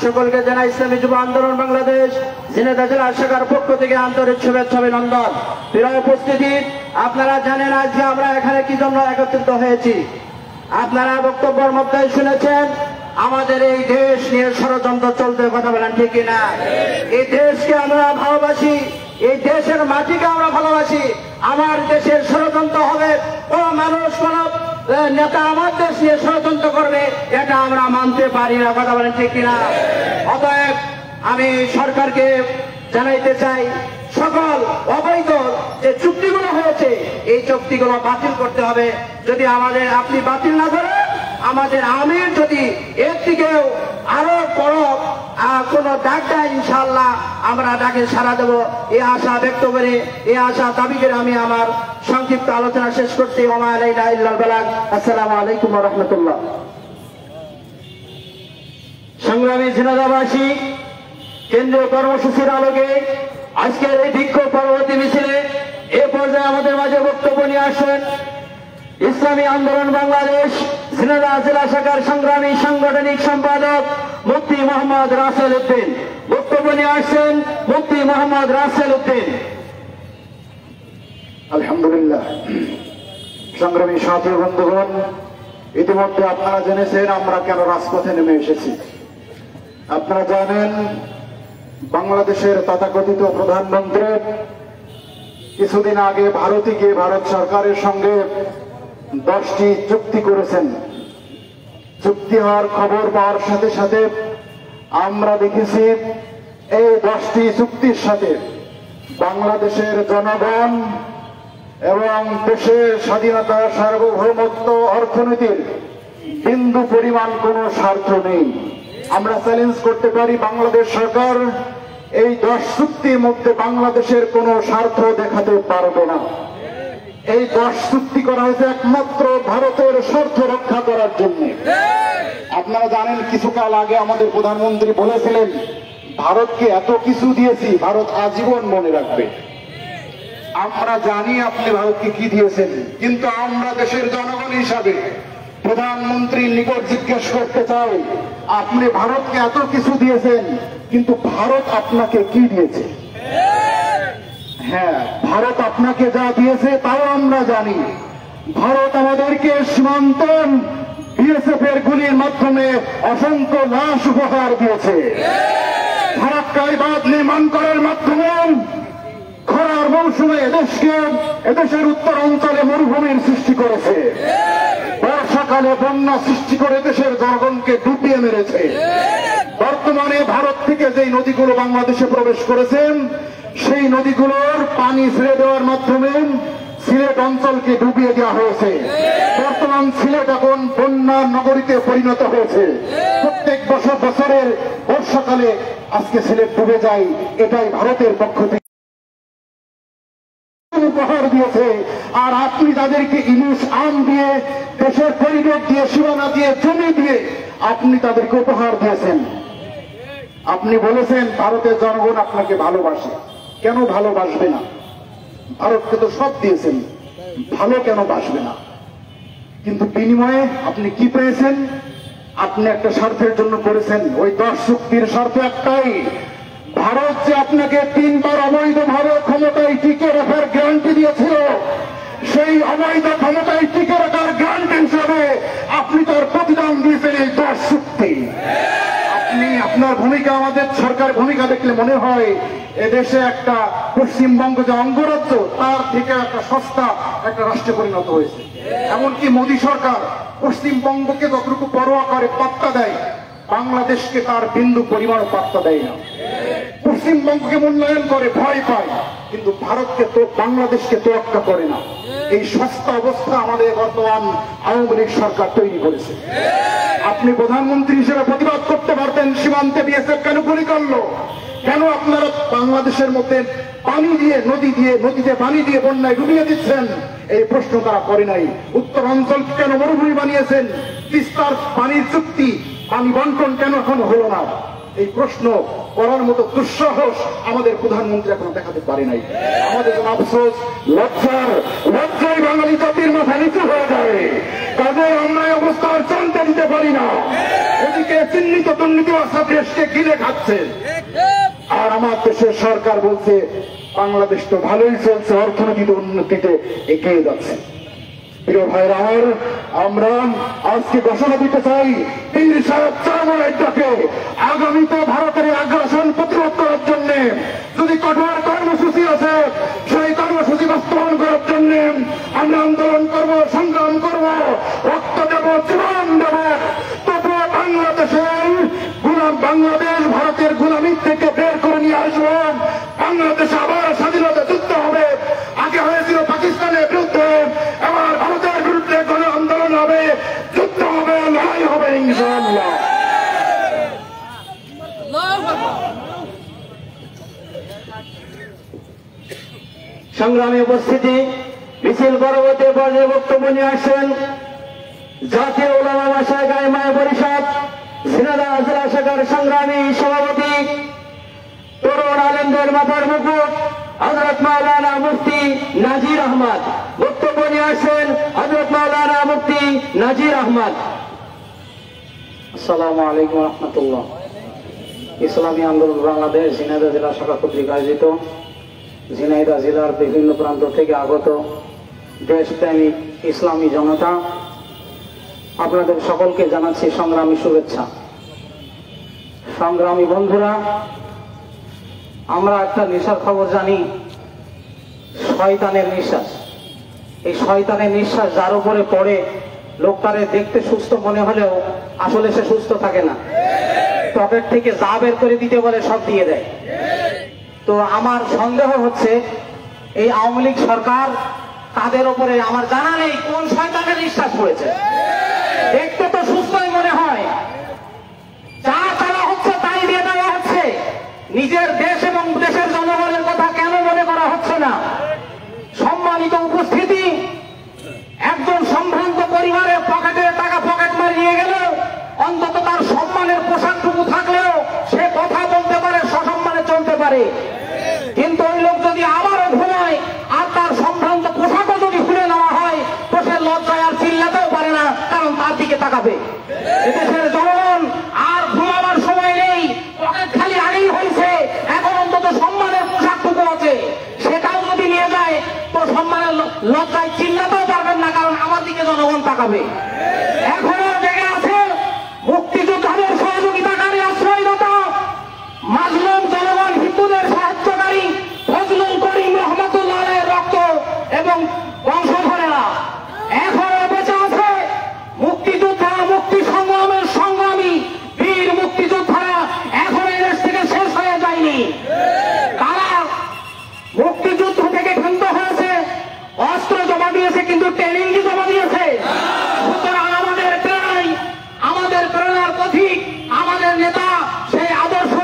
সকলকে জানাই ইসলামী যুব আন্দোলন বাংলাদেশ ঝিনাইদহ জেলা শাখার পক্ষ থেকে আন্তরিক শুভেচ্ছা অভিনন্দন। প্রিয় উপস্থিতি, আপনারা জানেন আজকে আমরা এখানে কি জন্য একত্রিত হয়েছি। আপনারা বক্তব্যের মধ্যে শুনেছেন আমাদের এই দেশ নিয়ে ষড়যন্ত্র চলতে। কথা বলেন ঠিক কিনা? এই দেশকে আমরা ভালোবাসি, এই দেশের মাটিকে আমরা ভালোবাসি। আমার দেশের ষড়যন্ত্র হবে, কোন মানুষ, কোন নেতা আমার দেশ নিয়ে ষড়যন্ত্র করবে, এটা আমরা মানতে পারি না। কথা বলেন ঠিক কিনা? অতএব আমি সরকারকে জানাইতে চাই, সকল অবৈধ যে চুক্তিগুলো হয়েছে এই চুক্তিগুলো বাতিল করতে হবে। যদি আপনি বাতিল না করেন, আমাদের আমির যদি এর দিকেও আরো বড় কোন ডাক দেয়, ইনশাআল্লাহ আমরা ডাকে সাড়া দেব, এই আশা ব্যক্ত করে, এই আশা দাবি করে আমি আমার সংক্ষিপ্ত আলোচনা শেষ করছি। ওয়া মা আলাইনা ইল্লাল বালাগ। আসসালামু আলাইকুম ওয়া রাহমাতুল্লাহ। সংগ্রামী ঝিনাইদহবাসী, কেন্দ্রীয় কর্মসূচির আলোকে আজকের এই বিক্ষোভ পরবর্তী মিছিলে এ পর্যায়ে আমাদের মাঝে বক্তব্য নিয়ে আসেন ইসলামী আন্দোলন বাংলাদেশ ঝিনাইদহ জেলা শাখার সংগ্রামী সাংগঠনিক সম্পাদক মুফতি মোহাম্মদ রাসেল উদ্দিন। বক্তব্য নিয়ে আসছেন মুফতি মোহাম্মদ রাসেল উদ্দিন। আলহামদুলিল্লাহ। সংগ্রামী সাথী বন্ধুগণ, ইতিমধ্যে আপনারা জেনেছেন আমরা কেন রাজপথে নেমে এসেছি। আপনারা জানেন বাংলাদেশের তথাকথিত প্রধানমন্ত্রী কিছুদিন আগে ভারতে গিয়ে ভারত সরকারের সঙ্গে 10টি চুক্তি করেছেন। চুক্তি হওয়ার খবর পাওয়ার সাথে সাথে আমরা দেখেছি এই 10টি চুক্তির সাথে বাংলাদেশের জনগণ এবং দেশের স্বাধীনতা, সার্বভৌমত্ব, অর্থনীতির বিন্দু পরিমাণ কোনো স্বার্থ নেই। আমরা চ্যালেঞ্জ করতে পারি বাংলাদেশ সরকার এই 10 চুক্তির মধ্যে বাংলাদেশের কোনো স্বার্থ দেখাতে পারবে না। এই 10 চুক্তি করা হয়েছে একমাত্র ভারতের স্বার্থ রক্ষা করার জন্য। আপনারা জানেন কিছুকাল আগে আমাদের প্রধানমন্ত্রী বলেছিলেন ভারতকে এত কিছু দিয়েছি, ভারত আজীবন মনে রাখবে। আমরা জানি আপনি ভারতকে কি দিয়েছেন, কিন্তু আমরা দেশের জনগণ হিসাবে প্রধানমন্ত্রীর নিকট জিজ্ঞেস করতে চাই আপনি ভারতকে এত কিছু দিয়েছেন, কিন্তু ভারত আপনাকে কি দিয়েছে? হ্যাঁ, ভারত আপনাকে যা দিয়েছে তাও আমরা জানি। ভারত আমাদেরকে সীমান্ত বিএসএফ এর গুলির মাধ্যমে অসংখ্য লাশ উপহার দিয়েছে। ফারাক্কায় বাঁধ নির্মাণ করার মাধ্যমে খরার মৌসুমে এদেশের উত্তর অঞ্চলে মরুভূমির সৃষ্টি করেছে। বর্ষাকালে বন্যা সৃষ্টি করে দেশের জনগণকে ডুবিয়ে মেরেছে। বর্তমানে ভারত থেকে যেই নদীগুলো বাংলাদেশে প্রবেশ করেছেন সেই নদীগুলোর পানি ছেড়ে দেওয়ার মাধ্যমে সিলেট অঞ্চলকে ডুবিয়ে দেওয়া হয়েছে। বর্তমান সিলেট এখন বন্যার নগরীতে পরিণত হয়েছে। প্রত্যেক বছরের বর্ষাকালে আজকে সিলেট ডুবে যায়। এটাই ভারতের পক্ষ থেকে উপহার দিয়েছে। আর আপনি তাদেরকে ইলিশ আম দিয়ে, দেশের করিডোর দিয়ে, সীমানা দিয়ে, জমি দিয়ে আপনি তাদেরকে উপহার দিয়েছেন। আপনি বলেছেন ভারতের জনগণ আপনাকে ভালোবাসে। কেন ভালোবাসবে না? ভারতকে তো সব দিয়েছেন, ভালো কেন বাসবে না? কিন্তু বিনিময়ে আপনি কি পেয়েছেন? আপনি একটা স্বার্থের জন্য করেছেন। ওই 10 চুক্তির স্বার্থ একটাই, ভারত যে আপনাকে 3 বার অবৈধভাবে ক্ষমতায় টিকে রাখার গ্যারান্টি দিয়েছিল, সেই অবৈধ ক্ষমতায় টিকে রাখার গ্যারান্টি হিসাবে আপনি তার প্রতিদান দিয়েছেন এই 10 চুক্তি। আপনি আপনার ভূমিকা, আমাদের সরকার ভূমিকা দেখলে মনে হয় এদেশে একটা পশ্চিমবঙ্গ যে অঙ্গরাজ্য তার থেকে একটা সস্তা একটা রাষ্ট্রে পরিণত হয়েছে। এমনকি মোদী সরকার পশ্চিমবঙ্গকে যতটুকু পরোয়া করে, পাত্তা দেয়, বাংলাদেশকে তার বিন্দু পরিমাণ পাত্তা দেয় না। পশ্চিমবঙ্গকে মূল্যায়ন করে, ভয় পায়, কিন্তু ভারতকে তো, বাংলাদেশকে তোয়াক্কা করে না। এই সস্তা অবস্থা আমাদের বর্তমান আওয়ামী লীগ সরকার তৈরি করেছে। আপনি প্রধানমন্ত্রী হিসেবে প্রতিবাদ করতে পারতেন সীমান্তে বিএসএফ কেন গুলি করলো, কেন আপনারা বাংলাদেশের মধ্যে পানি দিয়ে, নদীতে পানি দিয়ে বন্যায় ডুবিয়ে দিচ্ছেন, এই প্রশ্ন তারা করে নাই। উত্তর অঞ্চল কেন মরুভূমি বানিয়েছেন, তিস্তার পানির চুক্তি, পানি বন্টন কেন এখন হলো না, এই প্রশ্ন করার মতো দুঃসাহস আমাদের প্রধানমন্ত্রী এখনো দেখাতে পারে নাই। আমাদের জন্য আফসোস, লজ্জায় বাঙালি জাতির মাথা নিচু হয়ে যায়। কাজে আমরা এই অবস্থা আর চলতে দিতে পারি না। এদিকে চিহ্নিত দুর্নীতিবাসা দেশকে গিলে খাচ্ছে, আর আমার দেশের সরকার বলছে বাংলাদেশ তো ভালোই চলছে, অর্থনৈতিক উন্নতিতে এগিয়ে যাচ্ছে। প্রিয় ভাইরা, আমরা আজকে ঘোষণা দিতে চাই পীর সাহেব চরমনাইয়ের ডাকে আগামীতে ভারতের আগ্রাসন প্রতিরোধ করার জন্য যদি কঠোর কর্মসূচি আছে, সেই কর্মসূচি বাস্তবায়ন করার জন্য আমরা আন্দোলন করব, সংগ্রাম করব, রক্ত দেব, জীবন দেব। তবুও বাংলাদেশ ভারতের গোলামির থেকে বের করে নিয়ে আসবো। বাংলাদেশে আবার স্বাধীনতা যুদ্ধ হবে। আগে হয়েছিল পাকিস্তানের বিরুদ্ধে, আবার ভারতের বিরুদ্ধে গণ আন্দোলন হবে, যুদ্ধ হবে, লড়াই হবে ইনশাআল্লাহ। সংগ্রামী উপস্থিতি, মিছিল পরবর্তী পর্যায়ে বক্তব্য নিয়ে আসেন জাতীয় উলামা মাশায়েখ আইম্মায়ে পরিষদ ঝিনাইদহ জেলা শাখার সংগ্রামী সভাপতি, তরুণ আলেমদের মাথার মুকুট, হযরত মাওলানা মুফতি নাজির আহমদ। বক্তব্য নিয়ে আসছেন হযরত মাওলানা মুফতি নাজির আহমদ। আসসালামু আলাইকুম রহমতুল্লাহ। ইসলামী আন্দোলন বাংলাদেশ ঝিনাইদহ জেলা শাখা কর্তৃক আয়োজিত ঝিনাইদহ জেলার বিভিন্ন প্রান্ত থেকে আগত দেশপ্রেমিক ইসলামী জনতা, আপনাদের সকলকে জানাচ্ছি সংগ্রামী শুভেচ্ছা। সংগ্রামী বন্ধুরা, আমরা একটা নেশার খবর জানি, শয়তানের নিঃশ্বাস। এই শয়তানের নিঃশ্বাস যার উপরে পড়ে, লোকটারে দেখতে সুস্থ মনে হলেও আসলে সে সুস্থ থাকে না। পকেট থেকে যা বের করে দিতে বলে সব দিয়ে দেয়। তো আমার সন্দেহ হচ্ছে এই আওয়ামী লীগ সরকার, তাদের উপরে আমার জানা নেই কোন শয়তানের নিঃশ্বাস পড়েছে। দেখতে তো সুস্থই মনে হয়, যা চালা হচ্ছে তাই দিয়ে দেওয়া হচ্ছে। নিজের দেশ এবং দেশের জনগণের কথা কেন মনে করা হচ্ছে না? সম্মানিত উপস্থিতি, একজন সম্ভ্রান্ত পরিবারের পকেটে টাকা পকেট মারি নিয়ে গেলেও অন্তত তার সম্মানের পোশাকটুকু থাকলেও সে কথা বলতে পারে, সসম্মানে চলতে পারে। কিন্তু ওই লোক যদি আবারও ঘুমায় আর তার সম্ভ্রান্ত পোশাকও যদি খুলে নেওয়া হয়, তো সে লজ্জায় আর চিল্লাতেও পারে না, কারণ তার দিকে তাকাবে। এদেশের জনগণ আর ঘুমাবার সময় নেই, পকেট খালি আগেই হয়েছে, এখন অন্তত সম্মানের পোশাকটুকু আছে, সেটাও যদি নিয়ে যায় তো সম্মানের লজ্জায় চিল্লাতেও পারবেন না, কারণ আমার দিকে জনগণ তাকাবে। এখনো জেগে আছে মুক্তিযোদ্ধাদের সহযোগিতাকারী, আশ্রয়দাতা, মাজলুম জনগণ, হিন্দুদের সাহায্যকারী ফজলুল করিম রহমতুল্লাহ আলাইহির রক্ত এবং বংশধরেরা এখনো বেঁচে আছে। মুক্তিযোদ্ধা, মুক্তি সংগ্রামের সংগ্রামী বীর মুক্তিযোদ্ধারা এখনো এই দেশ থেকে শেষ হয়ে যায়নি। তারা মুক্তিযুদ্ধ থেকে ক্ষান্ত হয়েছে, অস্ত্র জমা দিয়েছে, কিন্তু ট্রেনিং কি জমা দিয়েছে? সুতরাং আমাদের প্রেরণার পথিক, আমাদের নেতা, সেই আদর্শ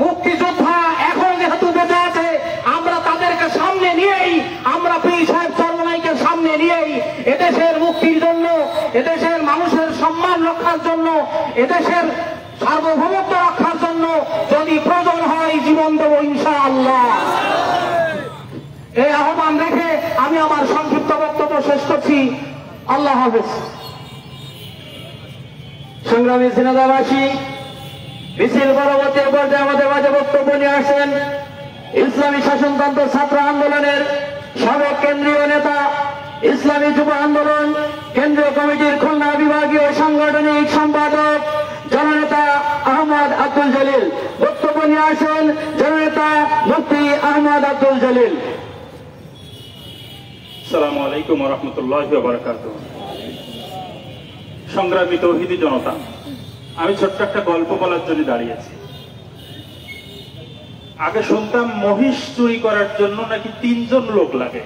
মুক্তিযোদ্ধা এখন যেহেতু বেঁচে আছে, আমরা তাদেরকে সামনে নিয়েই, আমরা পীর সাহেব চরমনাইকে সামনে নিয়েই এদেশের মুক্তির জন্য, এদেশের মানুষের সম্মান রক্ষার জন্য, এদেশের সার্বভৌমত্ব রক্ষার জন্য যদি প্রয়োজন হয় জীবন দেব ইনশাআল্লাহ। এই আহ্বান রেখে আমি আমার সংক্ষিপ্ত বক্তব্য শেষ করছি। আল্লাহ হাফেজ। সংগ্রামী ঝিনাইদহবাসী, মিছিল পরবর্তী পর্যায়ে আমাদের মাঝে বক্তব্য নিয়ে আসেন ইসলামী শাসনতন্ত্র ছাত্র আন্দোলনের সাবেক কেন্দ্রীয় নেতা, ইসলামী যুব আন্দোলন কেন্দ্রীয় কমিটির খুলনা বিভাগীয় সাংগঠনিক সম্পাদক জননেতা আহমদ আব্দুল জলিল। বক্তব্য নিয়ে আসেন জননেতা মুফতি আহমদ আব্দুল জলিল। আসসালামু আলাইকুম ওয়া রাহমাতুল্লাহি ওয়া বারাকাতুহু। সংগ্রামী তৌহিদি জনতা, আমি ছোট্ট একটা গল্প বলার জন্য দাঁড়িয়েছি। আগে শুনতাম মহিষ চুরি করার জন্য নাকি 3 জন লোক লাগে।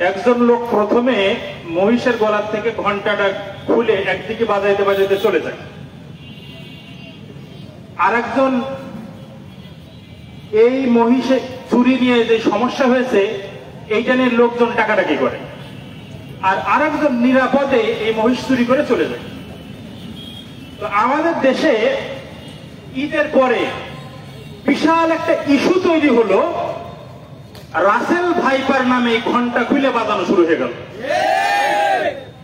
একজন লোক প্রথমে মহিষের গলার থেকে ঘন্টাটা খুলে একদিকে বাজাইতে বাজাইতে চলে যায়, আর একজন এই মহিষে চুরি নিয়ে যে সমস্যা হয়েছে এইটা নিয়ে লোকজন টাকাটাকি করে, আর আরেকজন নিরাপদে এই মহিষ চুরি করে চলে যায়। তো আমাদের দেশে ঈদের পরে বিশাল একটা ইস্যু তৈরি হলো, রাসেল ভাইপার নামে এই ঘন্টা খুলে বাজানো শুরু হয়ে গেল।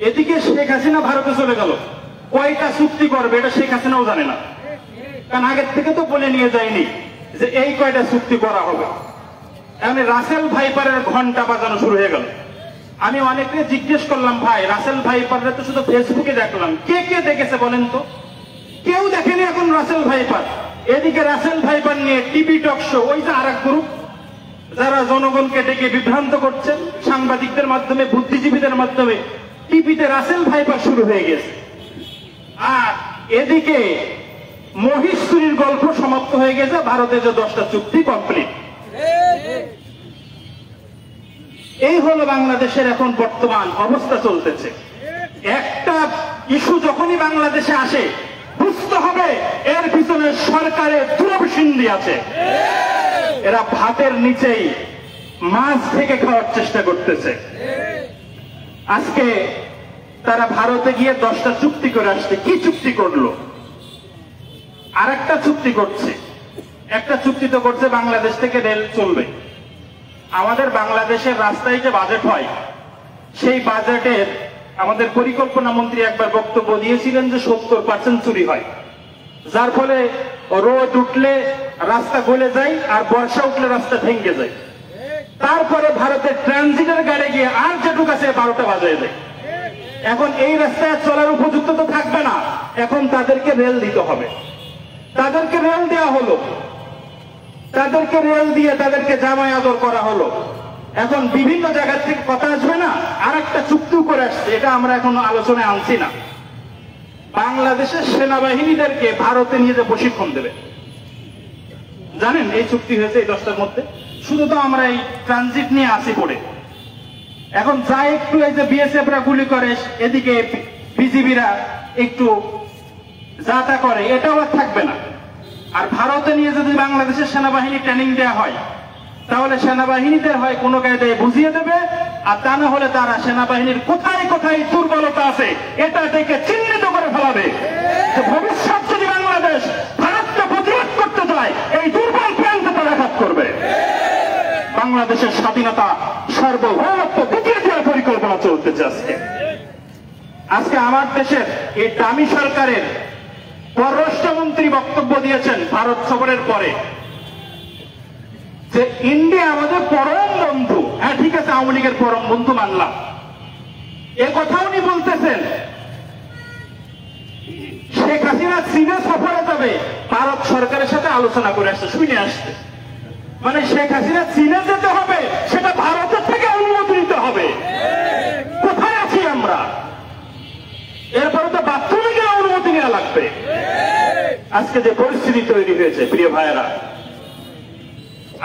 এদিকে শেখ হাসিনা ভারতে চলে গেল, কয়টা চুক্তি করবে এটা শেখ হাসিনাও জানে না, কারণ আগের থেকে তো বলে নিয়ে যায়নি যে এই কয়টা চুক্তি করা হবে। এমনি রাসেল ভাইপারের ঘন্টা বাজানো শুরু হয়ে গেল। আমি অনেককে জিজ্ঞেস করলাম, ভাই রাসেল ভাইপাররা তো শুধু ফেসবুকে দেখলাম, কে কে দেখেছে বলেন তো? কেউ দেখেনি এখন রাসেল ভাইপার। এদিকে রাসেল ভাইপার নিয়ে টিভি টক শো, ওই যে আরেক গ্রুপ যারা জনগণকে ডেকে বিভ্রান্ত করছেন সাংবাদিকদের মাধ্যমে, বুদ্ধিজীবীদের মাধ্যমে, টিভিতে রাসেল ভাইপার শুরু হয়ে গেছে। আর এদিকে মহিষ চুরির গল্প সমাপ্ত হয়ে গেছে, ভারতে যে 10টা চুক্তি কমপ্লিট। এই হলো বাংলাদেশের এখন বর্তমান অবস্থা চলতেছে। একটা ইস্যু যখনই বাংলাদেশে আসে বুঝতে হবে এর পিছনে সরকারের দুরভিসন্ধি আছে। এরা ভাতের নিচেই মাছ থেকে খাওয়ার চেষ্টা করতেছে। আজকে তারা ভারতে গিয়ে 10টা চুক্তি করে আসছে। কি চুক্তি করলো? আরেকটা চুক্তি করছে। একটা চুক্তি তো করছে বাংলাদেশ থেকে রেল চলবে, আমাদের বাংলাদেশের রাস্তায় যে বাজেট হয়, সেই বাজেটের আমাদের পরিকল্পনা মন্ত্রী একবার বক্তব্য দিয়েছিলেন যে 70% চুরি হয়, যার ফলে রোদ উঠলে রাস্তা গলে যায় আর বর্ষা উঠলে রাস্তা ভেঙে যায়। তারপরে ভারতের ট্রানজিটের গাড়ি গিয়ে আর যেটুক আছে 12টা বাজায় যায়। এখন এই রাস্তায় চলার উপযুক্ত তো থাকবে না, এখন তাদেরকে রেল দিতে হবে। তাদেরকে রেল দেওয়া হলো, তাদেরকে রেল দিয়ে তাদেরকে জামাই আদর করা হলো। এখন বিভিন্ন জায়গা থেকে কথা আসবে না, আর একটা চুক্তিও করে আসছে, এটা আমরা এখনো আলোচনায় আনছি না। বাংলাদেশের সেনাবাহিনীদেরকে ভারতে নিয়ে যে প্রশিক্ষণ দেবে, জানেন এই চুক্তি হয়েছে এই 10টার মধ্যে। শুধু তো আমরা এই ট্রানজিট নিয়ে আসি পড়ে। এখন যা একটু এই যে বিএসএফরা গুলি করে, এদিকে বিজিবিরা একটু যা তা করে, এটাও আর থাকবে না। আর ভারতে নিয়ে যদি বাংলাদেশের সেনাবাহিনী ট্রেনিং দেওয়া হয়, তাহলে সেনাবাহিনীদের হয় কোনো কায়দায় বুঝিয়ে দেবে, আর তা না হলে তারা সেনাবাহিনীর কোথায় কোথায় দুর্বলতা আছে এটা থেকে চিহ্নিত করে ফেলাবে। ভবিষ্যৎ যদি বাংলাদেশ ভারতকে প্রতিরোধ করতে চায়, এই দুর্বল প্রান্তে তারা আঘাত করবে। বাংলাদেশের স্বাধীনতা সার্বভৌমত্ব দ্বিতীয় দেওয়ার পরিকল্পনা চলতেছে আজকে। আজকে আমার দেশের এই দামি সরকারের পররাষ্ট্রমন্ত্রী বক্তব্য দিয়েছেন ভারত সফরের পরে যে ইন্ডিয়া আমাদের পরম বন্ধু। হ্যাঁ ঠিক আছে, আওয়ামী লীগের পরম বন্ধু মানলাম, এ কথা উনি বলতেছেন। শেখ হাসিনা চীনে সফরে যাবে, ভারত সরকারের সাথে আলোচনা করে আসছে, শুনে আসছে। মানে শেখ হাসিনা চীনে যেতে হবে, সেটা ভারতের থেকে অনুমতি নিতে হবে। কোথায় আছি আমরা? এরপরে তো বাথরুমে গিয়ে অনুমতি নেওয়া লাগবে। আজকে যে পরিস্থিতি তৈরি হয়েছে প্রিয় ভাইয়েরা,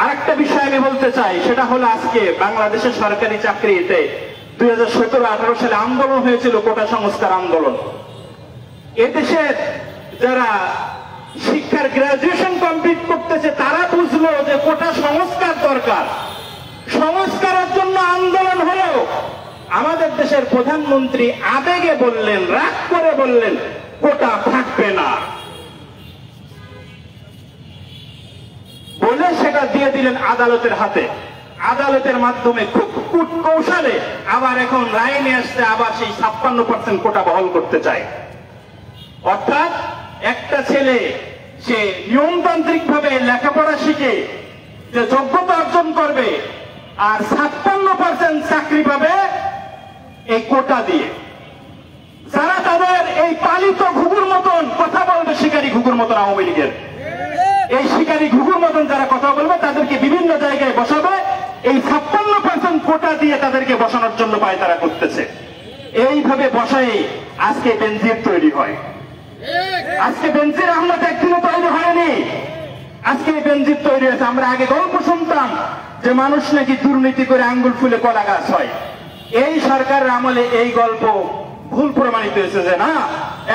আরেকটা বিষয় আমি বলতে চাই, সেটা হলো আজকে বাংলাদেশের সরকারি চাকরিতে 2017-18 সালে আন্দোলন হয়েছিল, কোটা সংস্কার আন্দোলন। এদেশের যারা শিক্ষার গ্রাজুয়েশন কমপ্লিট করতেছে তারা বুঝলো যে কোটা সংস্কার দরকার। সংস্কারের জন্য আন্দোলন হলেও আমাদের দেশের প্রধানমন্ত্রী আবেগে বললেন, রাগ করে বললেন কোটা থাকবে না, বলে সেটা দিয়ে দিলেন আদালতের হাতে। আদালতের মাধ্যমে খুব কৌশলে আবার এখন রায় নিয়ে আসছে, আবার সেই 56% কোটা বহাল করতে চায়। অর্থাৎ একটা ছেলে সে নিয়মতান্ত্রিক ভাবে লেখাপড়া শিখে যে যোগ্যতা অর্জন করবে, আর 56% চাকরি পাবে এই কোটা দিয়ে। যারা তাদের এই পালিত ঘুঘুর মতন কথা বলবে, শিকারী ঘুঘুর মতন আওয়ামী লীগের এই শিকারী ঘুঘুর মতন যারা কথা বলবে, তাদেরকে বিভিন্ন জায়গায় বসাবে, এই 56% কোটা দিয়ে তাদেরকে বসানোর জন্য পায়তারা করতেছে। এইভাবে বসাই আজকে বেনজির তৈরি হয়। আজকে বেনজির আহমদ একদিনও তৈরি হয়নি, আজকে বেনজির তৈরি হয়েছে। আমরা আগে গল্প শুনতাম যে মানুষ নাকি দুর্নীতি করে আঙ্গুল ফুলে কলা গাছ হয়। এই সরকারের আমলে এই গল্প ভুল প্রমাণিত হয়েছে যে না,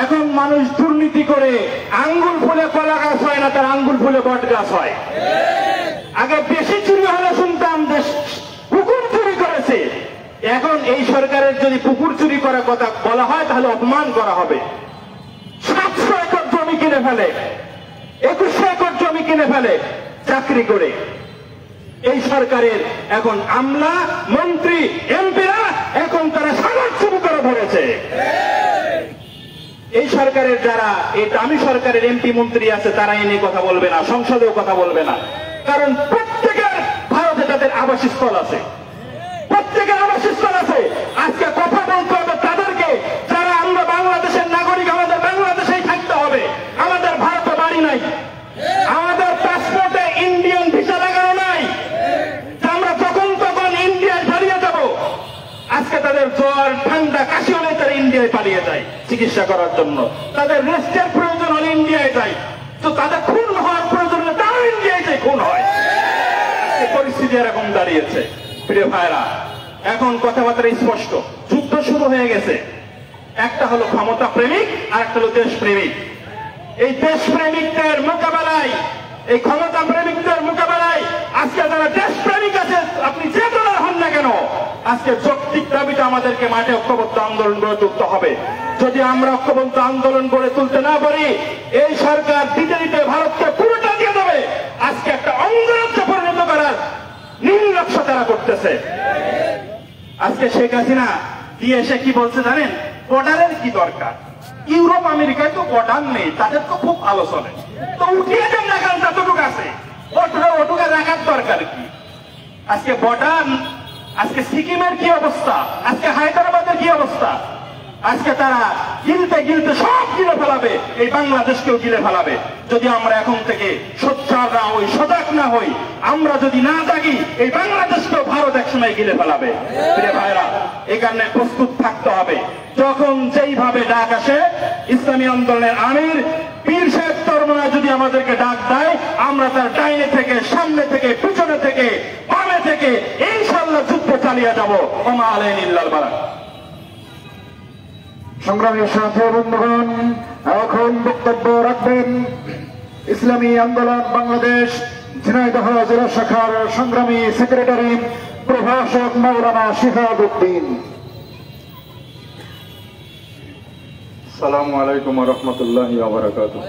এখন মানুষ দুর্নীতি করে আঙ্গুল ফুলে কলা গাছ হয় না, তার আঙ্গুল ফুলে বট গাছ হয়। আগে বেশি চুরি হলে শুনতাম যে পুকুর চুরি করেছে, এখন এই সরকারের যদি পুকুর চুরি করার কথা বলা হয় তাহলে অপমান করা হবে। 700 একর জমি কিনে ফেলে, 2100 একর জমি কিনে ফেলে চাকরি করে। এই সরকারের এখন আমলা, মন্ত্রী, এমপিরা এখন তারা সাগর চুরি করে ধরেছে। এই সরকারের যারা এই দামি সরকারের এমপি মন্ত্রী আছে, তারা এ নিয়ে কথা বলবে না, সংসদেও কথা বলবে না। কারণ প্রত্যেকের ভারতে তাদের আবাসস্থল আছে, প্রত্যেকের আবাসস্থল আছে। আজকে কথা বলতে হবে তাদেরকে, যারা আমরা বাংলাদেশের নাগরিক, আমাদের বাংলাদেশেই থাকতে হবে, আমাদের ভারতে বাড়ি নাই, আমাদের পাসপোর্টে ইন্ডিয়ান ভিসা লাগানো নাই, আমরা যখন তখন ইন্ডিয়ায় পালিয়ে যাব। আজকে তাদের জ্বর, ঠান্ডা, কাশি হলে তারা ইন্ডিয়ায় পালিয়ে যায় চিকিৎসা করার জন্য। তাদের রেস্টের প্রয়োজন হলে ইন্ডিয়ায় যায়, তো তাদের খুন হওয়ার প্রয়োজন হলে তারাও ইন্ডিয়ায় যায় খুন হয়। এই পরিস্থিতি এরকম দাঁড়িয়েছে প্রিয় ভাইরা। এখন কথাবার্তা স্পষ্ট, যুদ্ধ শুরু হয়ে গেছে। একটা হলো ক্ষমতা প্রেমিক, আর একটা হলো দেশ প্রেমিক। এই দেশ প্রেমিকদের মোকাবেলায়, এই ক্ষমতা প্রেমিকদের মোকাবেলায় আজকে যারা দেশ প্রেমিক আছে, আপনি যে দলের হন না কেন, আজকে যৌক্তিক দাবিটা আমাদেরকে মাঠে ঐক্যবদ্ধ আন্দোলন গড়ে তুলতে হবে। যদি আমরা ঐক্যবদ্ধ আন্দোলন গড়ে তুলতে না পারি, এই সরকার দিতে দিতে ভারতকে পুরোটা দিয়ে দেবে। আজকে একটা অঙ্গরাজ্যে পরিণত করার নীল নকশা তারা করতেছে। আজকে শেখ হাসিনা দিয়ে এসে কি বলছে জানেন? বর্ডারের কি দরকার? ইউরোপ আমেরিকায় তো বর্ডার নেই, তাদের তো খুব ভালো চলে, তো উঠিয়ে দেন না কেন? যতটুকু আছে ওটুকু রাখার দরকার কি? আজকে বর্ডার, আজকে সিকিমের কি অবস্থা, আজকে হায়দ্রাবাদের কি অবস্থা, আজকে তারা গিলতে গিলতে সব গিলে ফেলাবে, এই বাংলাদেশকেও গিলে ফেলাবে। যদি আমরা এখন থেকে সোচ্চার না হই, সজাগ না হই, আমরা যদি না জাগি, এই বাংলাদেশকেও ভারত একসময় গিলে ফেলাবে। প্রিয় ভাইরা, এই কারণে প্রস্তুত থাকতে হবে। যখন যেইভাবে ডাক আসে, ইসলামী আন্দোলনের আমির পীর সাহেব চরমনায় যদি আমাদেরকে ডাক দেয়, আমরা তার ডাইনে থেকে, সামনে থেকে, পিছনে থেকে, বামে থেকে ইনশাআল্লাহ যুদ্ধ চালিয়ে যাব। ওমা আলাইনা ইল্লাল বালাগ। সংগ্রামী সাথী বন্ধুগণ, এখন বক্তব্য রাখবেন ইসলামী আন্দোলন বাংলাদেশ ঝিনাইদহ জেলা শাখার সংগ্রামী সেক্রেটারি প্রভাষক মাওলানা শিহাবুদ্দিন। আসসালামু আলাইকুম ওয়া রাহমাতুল্লাহি ওয়া বারাকাতুহু।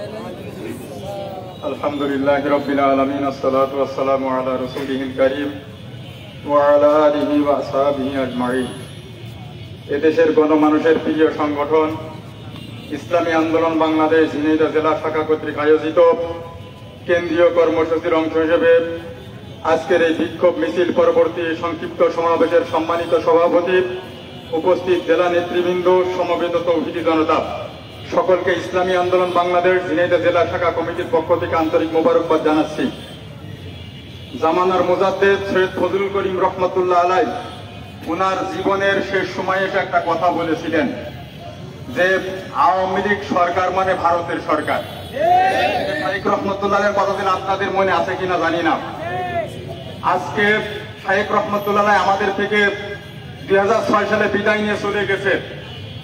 আলহামদুলিল্লাহি রাব্বিল আলামিন, আসসালাতু ওয়াসসালামু আলা রাসূলিহিল কারীম ওয়া আলা আলিহি ওয়া আসহাবিহি আজমাইন। এদেশের গণমানুষের প্রিয় সংগঠন ইসলামী আন্দোলন বাংলাদেশ ঝিনাইদহ জেলা শাখা কর্তৃক আয়োজিত কেন্দ্রীয় কর্মসূচির অংশ হিসেবে আজকের এই বিক্ষোভ মিছিল পরবর্তী সংক্ষিপ্ত সমাবেশের সম্মানিত সভাপতি, উপস্থিত জেলা নেতৃবৃন্দ, সমবেত তৌহিদি জনতা, সকলকে ইসলামী আন্দোলন বাংলাদেশ ঝিনাইদহ জেলা শাখা কমিটির পক্ষ থেকে আন্তরিক মোবারকবাদ জানাচ্ছি। জামানার মুজাদ্দেদ সৈয়দ ফজলুল করিম রহমতুল্লাহ আলাইহি উনার জীবনের শেষ সময়ে এসে একটা কথা বলেছিলেন যে আওয়ামী লীগ সরকার মানে ভারতের সরকার। শাইখ রহমতুল্লাহের কথা দিন আপনাদের মনে আছে কিনা জানি না। আজকে শাইখ রহমতুল্লাহ আমাদের থেকে 2006 সালে বিদায় নিয়ে চলে গেছে।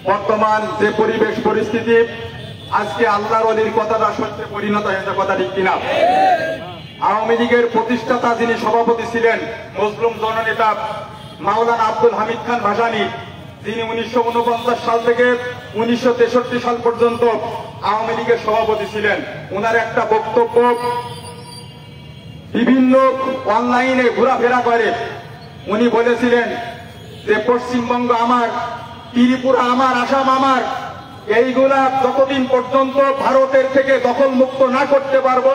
বর্তমান যে পরিবেশ পরিস্থিতি, আজকে আল্লাহর ওলির কথাটা সত্যে পরিণত হয়েছে, কথা ঠিক কিনা? আওয়ামী লীগের প্রতিষ্ঠাতা যিনি সভাপতি ছিলেন, মজলুম জননেতা মাওলানা আব্দুল হামিদ খান ভাসানী, যিনি 1949 সাল থেকে 1963 সাল পর্যন্ত আওয়ামী লীগের সভাপতি ছিলেন, ওনার একটা বক্তব্য বিভিন্ন অনলাইনে ঘোরাফেরা করে। উনি বলেছিলেন যে পশ্চিমবঙ্গ আমার, ত্রিপুরা আমার, আসাম আমার, এইগুলা যতদিন পর্যন্ত ভারতের থেকে দখল মুক্ত না করতে পারবো,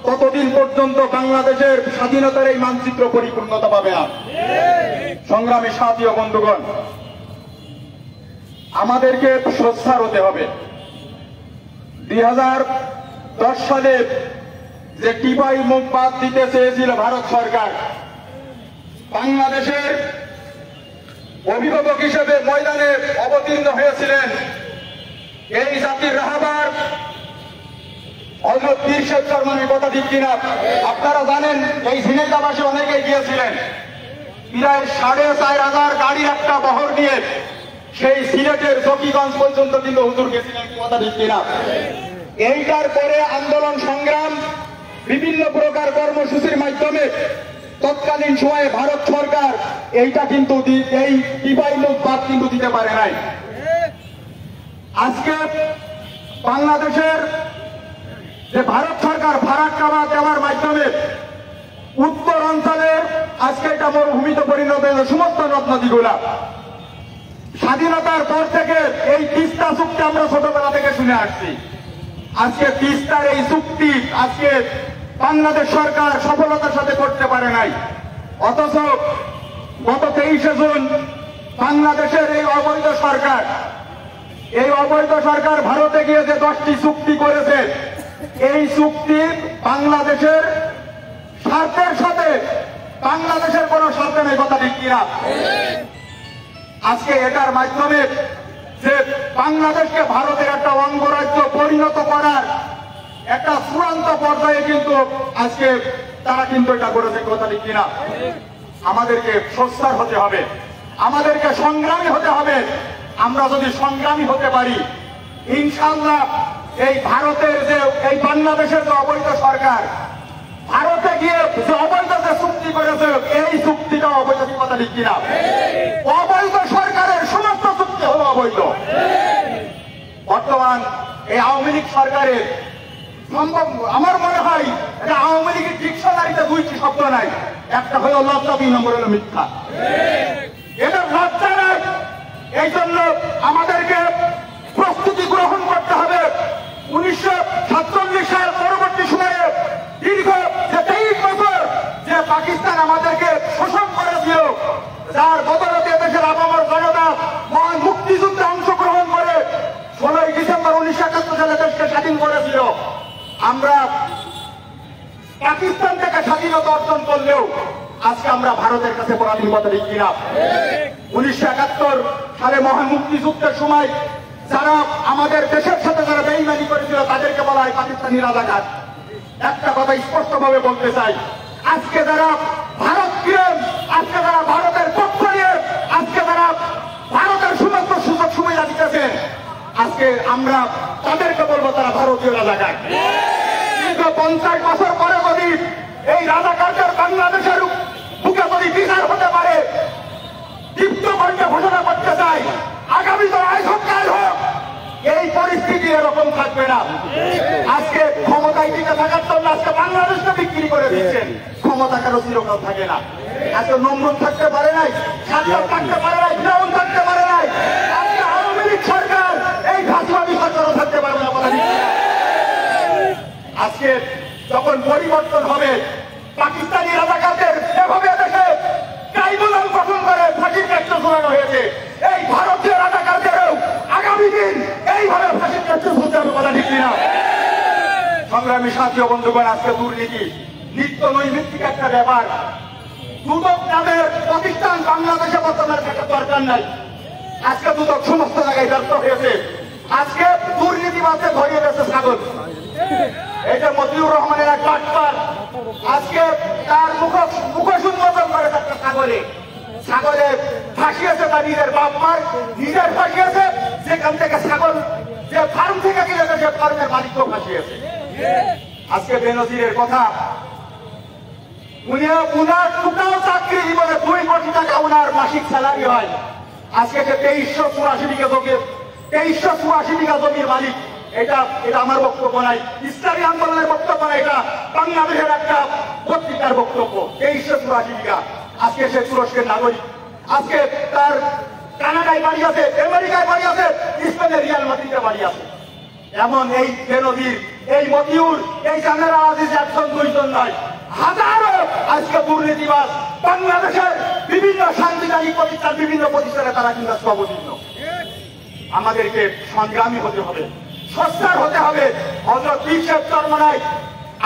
ততদিন পর্যন্ত বাংলাদেশের স্বাধীনতার এই মানচিত্র পরিপূর্ণতা পাবে না। সংগ্রামী সাথী ও বন্ধুগণ, আমাদেরকে সোচ্চার হতে হবে। 2010 সালে যে টিপাই মুখ বাদ দিতে চেয়েছিল ভারত সরকার, বাংলাদেশের অভিভাবক হিসেবে ময়দানে অবতীর্ণ হয়েছিলেন এই জাতির রাহবার হযরত পীর সাহেব চরমনাই, কথা ঠিক কিনা? আপনারা জানেন এই ঝিনাইদহবাসী অনেকেই গিয়েছিলেন। প্রায় 4,500 গাড়ির একটা বহর নিয়ে সেই সিলেটের জকিগঞ্জ পর্যন্ত কিন্তু হুজুর গেছিলেন, কথা ঠিক কিনা? এইটার পরে আন্দোলন সংগ্রাম, বিভিন্ন প্রকার কর্মসূচির মাধ্যমে তৎকালীন সময়ে ভারত সরকার এইটা কিন্তু এই টিপাই মুখ বাদ কিন্তু দিতে পারে নাই। আজকে বাংলাদেশের যে ভারত সরকার ফারাক্কা বাঁধ দেওয়ার মাধ্যমে উত্তর অঞ্চলের আজকে এটা মরুভূমিতে পরিণত হয়েছে সমস্ত নদ নদীগুলা। স্বাধীনতার পর থেকে এই তিস্তা চুক্তি আমরা ছোটবেলা থেকে শুনে আসছি। আজকে তিস্তার এই চুক্তি আজকে বাংলাদেশ সরকার সফলতার সাথে করতে পারে নাই। অথচ গত 23শে জুন বাংলাদেশের এই অবৈধ সরকার ভারতে গিয়ে যে 10টি চুক্তি করেছে, এই চুক্তি বাংলাদেশের স্বার্থের সাথে বাংলাদেশের কোন স্বার্থ নেই, কথা ঠিক কিনা? আজকে এটার মাধ্যমে যে বাংলাদেশকে ভারতের একটা অঙ্গরাজ্য পরিণত করার একটা চূড়ান্ত পর্যায়ে কিন্তু আজকে তারা কিন্তু এটা করেছে, কথা ঠিক কিনা? আমাদেরকে সোচ্চার হতে হবে, আমাদেরকে সংগ্রামী হতে হবে। আমরা যদি সংগ্রামী হতে পারি, ইনশাআল্লাহ এই ভারতের যে এই বাংলাদেশের যে অবৈধ সরকার ভারতে গিয়ে যে অবৈধ যে চুক্তি করেছে, এই চুক্তিটা অবৈধ, কথা ঠিক কিনা? অবৈধ সরকারের সমস্ত চুক্তি হলো অবৈধ। বর্তমান এই আওয়ামী লীগ সরকারের সম্ভব আমার মনে হয় এটা আওয়ামী লীগের ডিকশনারিতে দুইটি শব্দ নাই, একটা হলো লজ্জা, দুই নম্বর হলো মিথ্যা। এটা লজ্জা নাই। এই জন্য আমাদেরকে প্রস্তুতি গ্রহণ করতে হবে। 1947 সাল পরবর্তী সময়ে দীর্ঘ যে 23 বছর যে পাকিস্তান আমাদেরকে শোষণ করেছিল, যার বদলতে দেশের আপামর জনতা মহান মুক্তিযুদ্ধে অংশগ্রহণ করে 16 ডিসেম্বর 1971 সালে দেশকে স্বাধীন করেছিল। আমরা পাকিস্তান থেকে স্বাধীনতা অর্জন করলেও আজকে আমরা ভারতের কাছে পরাধীন পথে লিখি না। 1971 সালে মহান মুক্তিযুদ্ধের সময় যারা আমাদের দেশের সাথে যারা বেইমানি করেছিল তাদেরকে বলা হয় পাকিস্তানি রাজাকার। একটা কথা স্পষ্টভাবে বলতে চাই, আজকে যারা ভারত প্রেম, আজকে যারা ভারতের পক্ষ নিয়ে আজকে যারা ভারতের সমস্ত সুযোগ সুবিধা দিতেছেন, আজকে আমরা তাদেরকে বলবো তারা ভারতীয় রাজাকার। 50 বছর পরে যদি এই রাজাকারদের বাংলাদেশের বুকে যদি বিচার হতে পারে, দীপ্ত কণ্ঠে ঘোষণা করতে চাই, আগামী সরকার হোক, এই পরিস্থিতি এরকম থাকবে না। আজকে ক্ষমতায় টিকে থাকার জন্য আজকে বাংলাদেশকে বিক্রি করে দিচ্ছেন, ক্ষমতা কারো চিরকাল থাকে না। আজকে নমরুদ থাকতে পারে নাই, সাদ্দাম থাকতে পারে নাই, ফিরাউন থাকতে পারে নাই, আজকে আওয়ামী লীগ সরকার এই ঘাসবাদী সরকারও থাকতে পারবে না। আজকে যখন পরিবর্তন হবে, পাকিস্তানি রাজাকারদের এভাবে দেশে ট্রাইব্যুনাল গঠন করে ফাঁসির কার্য শোনানো হয়েছে, এই ভারতীয় রাজাকারদেরও আগামী দিন এইভাবে ফাঁসির কার্য শুনতে হবে, কথা ঠিক কিনা? সংগ্রামী সাথী ও বন্ধুগণ, আজকে দুর্নীতি নিত্য নৈমিত্তিক একটা ব্যাপার। দুদক নামের প্রতিষ্ঠান বাংলাদেশে বর্তমানে থাকার দরকার নাই। আজকে দুদক সমস্ত জায়গায় ব্যর্থ হয়েছে। আজকে দুর্নীতিবাদে ধরিয়ে দিয়েছে ছাগল। এটা মতিউর রহমানের এক বাটপার, আজকে তার মুখোশ উন্মোচন করে একটা ছাগলে ফাঁসিয়েছে তার নিজের বাপ মার, নিজের ফাঁসিয়েছে, যেখান থেকে ছাগল যে ফার্ম থেকে কিনেছে সে ফার্মের মালিকও ফাঁসিয়েছে। আজকে বেনজিরের কথা, উনার টোটাল চাকরি জীবনে 2 কোটি টাকা উনার মাসিক স্যালারি হয়। আজকে সে 2384 বিঘা জমির মালিক। এটা আমার বক্তব্য নাই, ইসলামী আন্দোলনের বক্তব্য নাই, এটা বাংলাদেশের একটা পত্রিকার বক্তব্য। 2384 বিঘা। আজকে সে তুরস্কের নাগরিক। আজকে তার কানাডায় বাড়ি আছে, আমেরিকায় বাড়ি আছে, স্পেনের রিয়াল মাদ্রিদে বাড়ি আছে। এমন এই বেনজির, এই মতিউর, এই জানেরা আজিজ একজন দুইজন নয়, হাজারো আজকে দুর্নীতিবাজ বাংলাদেশের বিভিন্ন সাংবিধানিক প্রতিষ্ঠান, বিভিন্ন প্রতিষ্ঠানে তারা কিন্তু অবতীর্ণ। আমাদেরকে সংগ্রামী হতে হবে, সস্তার হতে হবে। হযরত পীর সাহেব চরমনাই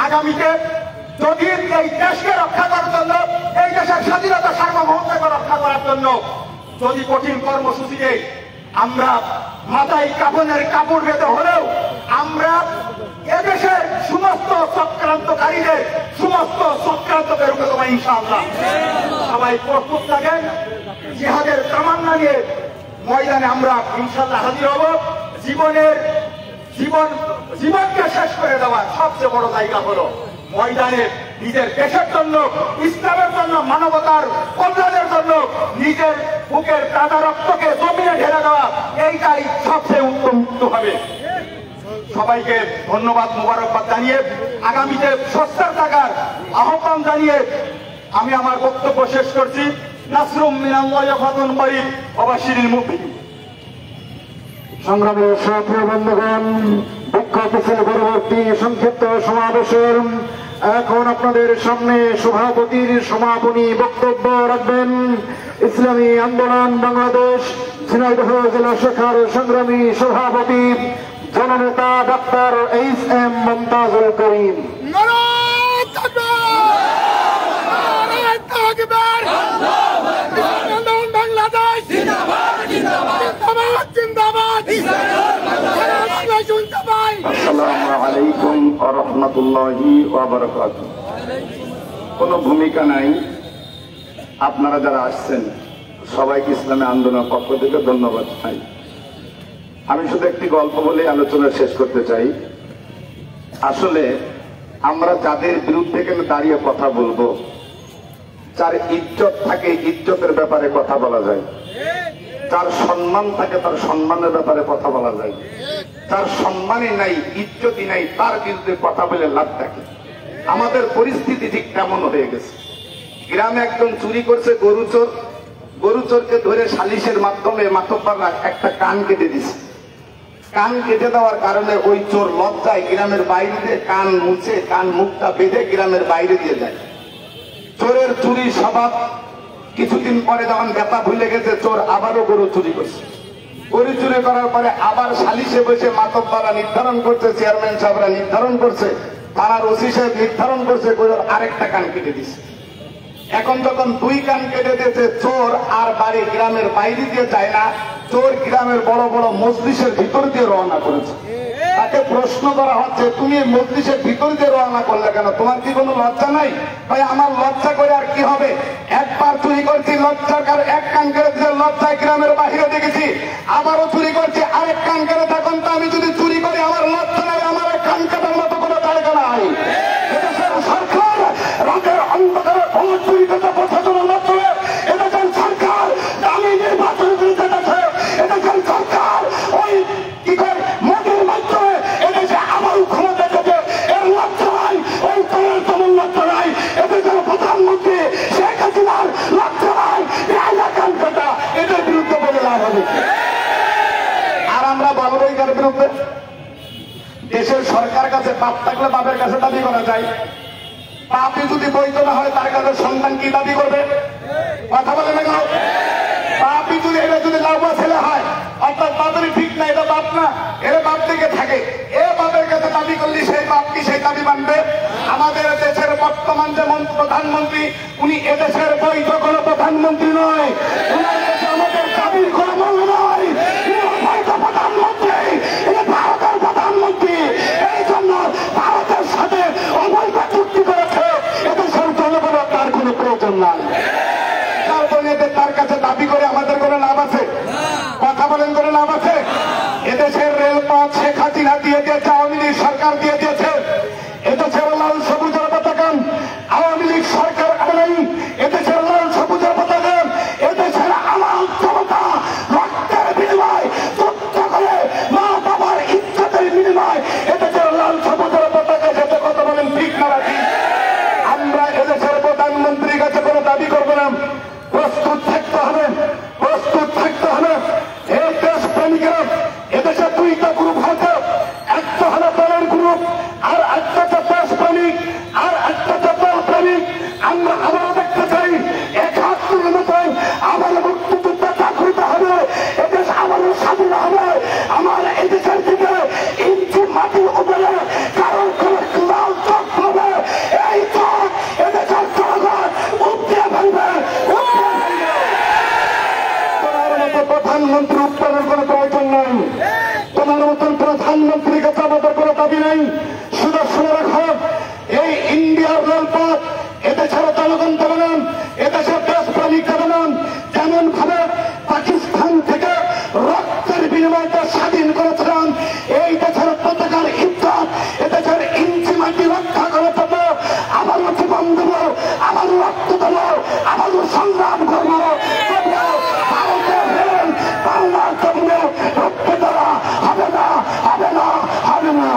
আগামীতে যদি এই দেশকে রক্ষা করার জন্য, এই দেশের স্বাধীনতা সার্বভৌমত্বকে রক্ষা করার জন্য যদি কঠিন কর্মসূচিতে আমরা মাথায় কাফনের কাপড় বেঁধে হলেও আমরা এদেশের সমস্ত চক্রান্তকারীদের, সমস্ত চক্রান্তকে রুখে দেবো ইনশাআল্লাহ। সবাই প্রস্তুত থাকেন, জিহাদের তামান্না নিয়ে ময়দানে আমরা ইনশাআল্লাহ হাজির হব। জীবনকে শেষ করে দেওয়ার সবচেয়ে বড় জায়গা হলো ময়দানে নিজের দেশের জন্য, ইসলামের জন্য, মানবতার কল্যাণের জন্য নিজের বুকের তাজা রক্তকে জমিনে ঢেলে দেওয়া, এইটাই সবচেয়ে উত্তম হবে। সবাইকে ধন্যবাদ, মোবারকবাদ জানিয়ে আগামীতে সস্তার টাকার আহ্বান জানিয়ে আমি আমার বক্তব্য শেষ করছি। নাসরুম মিনাল্লাহি ওয়া ফাতহুন করিব ওয়া বাশশিরিল মুমিনিন। সংগ্রামের সাথী বন্ধুগণ, বিক্ষোভ মিছিল পরবর্তী সংক্ষিপ্ত সমাবেশের এখন আপনাদের সামনে সভাপতির সমাপনী বক্তব্য রাখবেন ইসলামী আন্দোলন বাংলাদেশ ঝিনাইদহ জেলা শাখার সংগ্রামী সভাপতি জননেতা ডাক্তার এইচ.এম. মমতাজুল করিম। আসসালামু আলাইকুম ওয়া রাহমাতুল্লাহি ওয়া বারাকাতুহু। কোনো ভূমিকা নাই, আপনারা যারা আসছেন সবাইকে ইসলামী আন্দোলনের পক্ষ থেকে ধন্যবাদ জানাই। আমি শুধু একটি গল্প বলে আলোচনা শেষ করতে চাই। আসলে আমরা যাদের বিরুদ্ধে কেন দাঁড়িয়ে কথা বলবো, যার ইজ্জত থাকে ইজ্জতের ব্যাপারে কথা বলা যায়, যার সম্মান থাকে তার সম্মানের ব্যাপারে কথা বলা যায়, যার সম্মানই নাই ইজ্জতই নাই তার বিরুদ্ধে কথা বলে লাভ থাকে। আমাদের পরিস্থিতি ঠিক তেমন হয়ে গেছে। গ্রামে একজন চুরি করছে গরু চোর, গরু চোরকে ধরে সালিশের মাধ্যমে মাতব্বররা একটা কান কেটে দিছে। কান কেটে দেওয়ার কারণে ওই চোর লজ্জায় গ্রামের বাইরে কান মুছে কান মুখটা বেঁধে গ্রামের বাইরে দিয়ে যায়। চোরের চুরি স্বভাব। কিছুদিন পরে যখন ব্যাপা ভুলে গেছে, চোর আবারও গরু চুরি করছে। গরু চুরি করার পরে আবার সালিশে বসে মাতব্বররা নির্ধারণ করছে, চেয়ারম্যান সাহেবরা নির্ধারণ করছে, থানার ওসি সাহেব নির্ধারণ করছে, গরুর আরেকটা কান কেটে দিচ্ছে। এখন যখন দুই কান কেটে দিয়েছে, চোর আর বাড়ি গ্রামের বাইরে দিয়ে যায় না, চোর গ্রামের বড় বড় মজলিসের ভিতর দিয়ে রওনা করেছে। তাকে প্রশ্ন করা হচ্ছে, তুমি এই মজলিসের ভিতর দিয়ে রওনা করলে কেন? তোমার কি কোনো লজ্জা নাই? ভাই আমার লজ্জা করে আর কি হবে? একবার চুরি করছি, লজ্জার কারণে এক কান কেটে দিতে লজ্জায় গ্রামের বাহিরে দেখেছি। আবারও চুরি করছি, আরেক কান কেটে। তখন তো আমি যদি চুরি করি আমার লজ্জা নাই, আমার এক কান কাটার মতো কোনো জায়গা নাই। সরকার রাতের অন্ধকারে ভোট চুরি করতে প্রশাসনের মাধ্যমে এদেশের সরকার দামি নির্বাচন দিতে যাচ্ছে। এদেশের সরকার ওই কি করে মোদির মাধ্যমে এদেশে আবার ক্ষমতা দেবে, এর লক্ষ্য নাই। ওই দলের তেমন লক্ষ্য নাই। এদেশের প্রধানমন্ত্রী শেখ হাসিনার লক্ষ্য নাই। কান কাটা এদের বিরুদ্ধে বলে লাভ হবে। আর আমরা বলবো এটার বিরুদ্ধে। দেশের সরকার কাছে বাপ থাকলে বাপের কাছে দাবি করা যায়। বাপই যদি বৈধ না হয়, তার কাছে সন্তান কি দাবি করবে? কথা বলে না কেন? বাপই যদি এটা যদি লাউবা ছেলে হয়, অর্থাৎ বাপেরই ঠিক না, এটা বাপ না, এরা বাপ থেকে থাকে, এ বাপের কাছে দাবি করলে সেই বাপ কি সেই দাবি মানবে? আমাদের দেশের বর্তমান যে প্রধানমন্ত্রী, উনি এদেশের বৈধ কোনো প্রধানমন্ত্রী নয়। উনার কাছে আমাদের দাবির কোনো মূল্য নয়। বৈধ প্রধানমন্ত্রী, এটা ভারতের প্রধানমন্ত্রী। এই জন্য ভারতের সাথে অবৈধ চুক্তি করেছে। এদেশের জনগণের তার কোনো প্রয়োজন নাই। তার কাছে দাবি করে আমাদের কোনো লাভ আছে? কথা বলেন, কোনো লাভ আছে? এদেশের রেলপথ শেখ হাসিনা দিয়ে দিয়েছে, আওয়ামী লীগ সরকার দিয়ে দিয়েছে। এদেশের লাল সবুজের পতাকা আওয়ামী লীগ সরকার নেই। এদেশের লাল সবুজের পতাকা এদেশের আমার জনতা রক্তের বিনিময় যুদ্ধ করে মা বাবার ইজ্জতের বিনিময় এদেশের লাল সবুজের পতাকা যেতে। কথা বলেন ঠিক না রাখি? আমরা এদেশের প্রধানমন্ত্রীর কাছে কোনো দাবি করবো না। প্রস্তুত থাকতে হবে, প্রস্তুত থাকতে হবে। এই দেশপ্রেমিকেরা এদেশে দুইটা গ্রুপ হয়েছে, একটা হলো দলের গ্রুপ, আর একটা হচ্ছে দেশপ্রেমিক, আর একটা হচ্ছে দলপ্রেমিক। আমরা আবারও দেখতে চাই ৭১ মতোই আবার মুক্তিযুদ্ধ জাগৃত হবে, এদেশ আবারও স্বাধীন হবে। আমার এদেশের দিকে ইঞ্চি মাটি উপরে কারণ কোনো লাল চোখ হবে, এই চোখ এদেশের জনগণ উপড়ে ফেলবে। প্রধানমন্ত্রী উত্তরের কোনো প্রয়োজন নাই। তোমার মতন প্রধানমন্ত্রীর কাছে আমাদের কোনো দাবি নেই। শুধু শুনে রাখো, এই ইন্ডিয়ার রেলপথ এদেশের জনগণ দেবে না, এদেশের দেশপ্রেমিক দেবে না। যেমন ভাবে পাকিস্তান থেকে রক্তের বিনিময়টা স্বাধীন করেছিলাম, এই দেশের পতাকার ইজ্জত এদেশের ইঞ্চি মাটি রক্ষা করে দেবো। আবারও জীবন দেবো, আবারও রক্ত দেবো, আবারও সংগ্রাম করবো। বাংলার জমিনে রক্ত দেওয়া হবে না, হবে না, হবে না।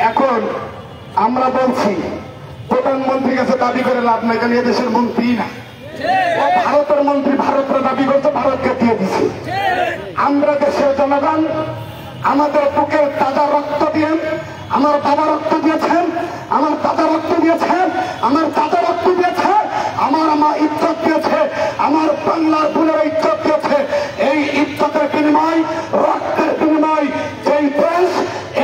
এখন আমরা বলছি প্রধানমন্ত্রীর কাছে দাবি করে লাভ নাই, কারণ এদেশের মন্ত্রী না, ও ভারতের মন্ত্রী। ভারতের দাবি করছে, ভারতকে দিয়ে দিচ্ছে। আমরা দেশের জনগণ আমাদের বুকের তাজা রক্ত দিয়ে, আমার বাবা রক্ত দিয়েছেন, আমার দাদা রক্ত দিয়েছেন, আমার দাদা রক্ত দিয়েছেন, আমার মা ইজ্জত দিয়েছে, আমার বাংলার বোনের ইজ্জত দিয়েছে। এই ইজ্জতের বিনিময়, রক্তের বিনিময় যেই দেশ,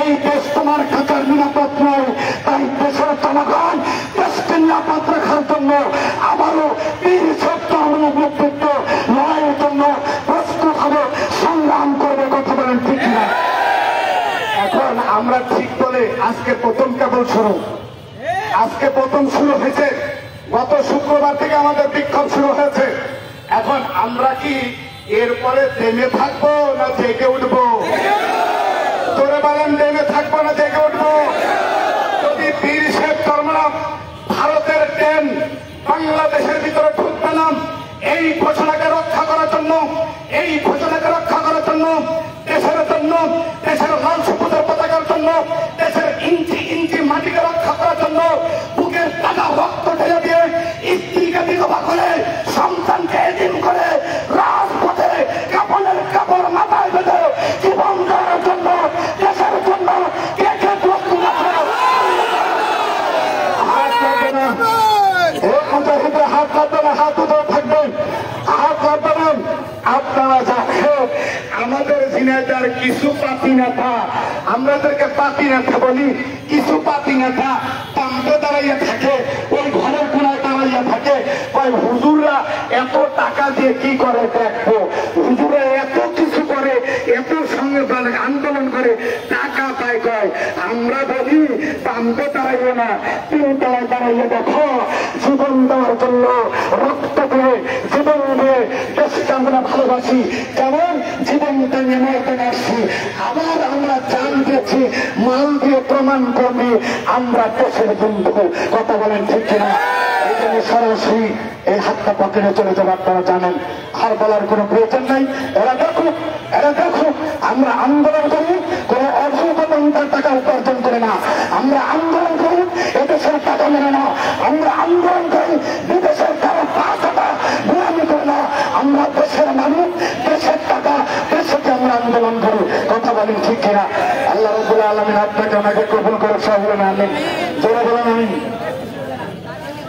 এই দেশ তোমার কাছে নিরাপদ নয়। তাই দেশের জনগণ দেশকে নিরাপদ রাখার জন্য আবারও বীর সত্য নেতৃত্ব লড়াইয়ের জন্য প্রস্তুত হবে, সংগ্রাম করবে। কথা বলেন ঠিক না? এখন আমরা ঠিক বলে আজকে প্রথম কেবল শুরু, আজকে প্রথম শুরু হয়েছে। গত শুক্রবার থেকে আমাদের বিক্ষোভ শুরু হয়েছে। এখন আমরা কি এরপরে থেমে থাকবো না জেগে উঠবো? তোরে বলেন, থেমে থাকবো না জেগে উঠবো? যদি বীর শেখ চরমনাম ভারতের ট্রেন বাংলাদেশের ভিতরে ঢুকবে না, এই ঘোষণাকে রক্ষা করার জন্য, এই ঘোষণাকে রক্ষা করার জন্য, দেশের জন্য, দেশের লাল সবুজের পতাকা জন্য, দেশের ইঞ্চি ইঞ্চি মাটিকে রক্ষা করার জন্য বুকের টাকা রক্ত ঢেলে দিয়ে স্ত্রীকে বিধবা করে সন্তানকে এতিম করে রাজপথে কাপড়ের কাপড় মাথায় বেঁধে জীবন দেওয়ার জন্য দেশের জন্য কে কে প্রস্তুত আছে? হাত লাগবে না, হাত লাগবে না, হাত উঠে থাকবেন, হাত লাগবে না। আপনারা দেখেন আমাদের ঝিনাইদার কিছু পাতি নেতা, আমাদেরকে পাতি নেতা বলি, কিছু পাতি নেতা পাম্পে দাঁড়াইয়া থাকে, ওই ঘরের কোনায় দাঁড়াইয়া থাকে, ওই হুজুররা এত টাকা দিয়ে কি করে দেখবো, হুজুররা এত কিছু করে, এত সঙ্গে আন্দোলন করে, টাকা পায় কয়। আমরা বলি পাম্পে দাঁড়াইও না, তিনতলায় দাঁড়াইয়া দেখো, জীবন দেওয়ার জন্য রক্ত দিয়ে জীবন দিয়ে দেশকে আমরা ভালোবাসি, যেমন জীবনটা নেমে আসছি, আবার আমরা জান দিয়েছি, মাল দিয়ে প্রমাণ করবি আমরা দেশের বন্ধু। কথা বলেন ঠিক কিনা? এই জন্য সরাসরি এই হাতটা পকেটে চলে যাবে, আপনারা জানেন, আর বলার কোনো প্রয়োজন নাই। এরা দেখো আমরা আন্দোলন করি, কোনো অবৈধ টাকা উপার্জন করে না, আমরা আন্দোলন করি এদেশের টাকা মেনে না, আমরা আন্দোলন করি বিদেশের কারো টাকা গোলামি করে না, আমরা দেশের মানুষ, দেশের টাকা, দেশকে আমরা আন্দোলন করি। কথা বলেন ঠিক কিনা? আল্লাহ রাব্বুল আলামিন আপনাকে আমাকে কবুল করে সহযোগিতা না আমিন, জোরে বলেন আমিন।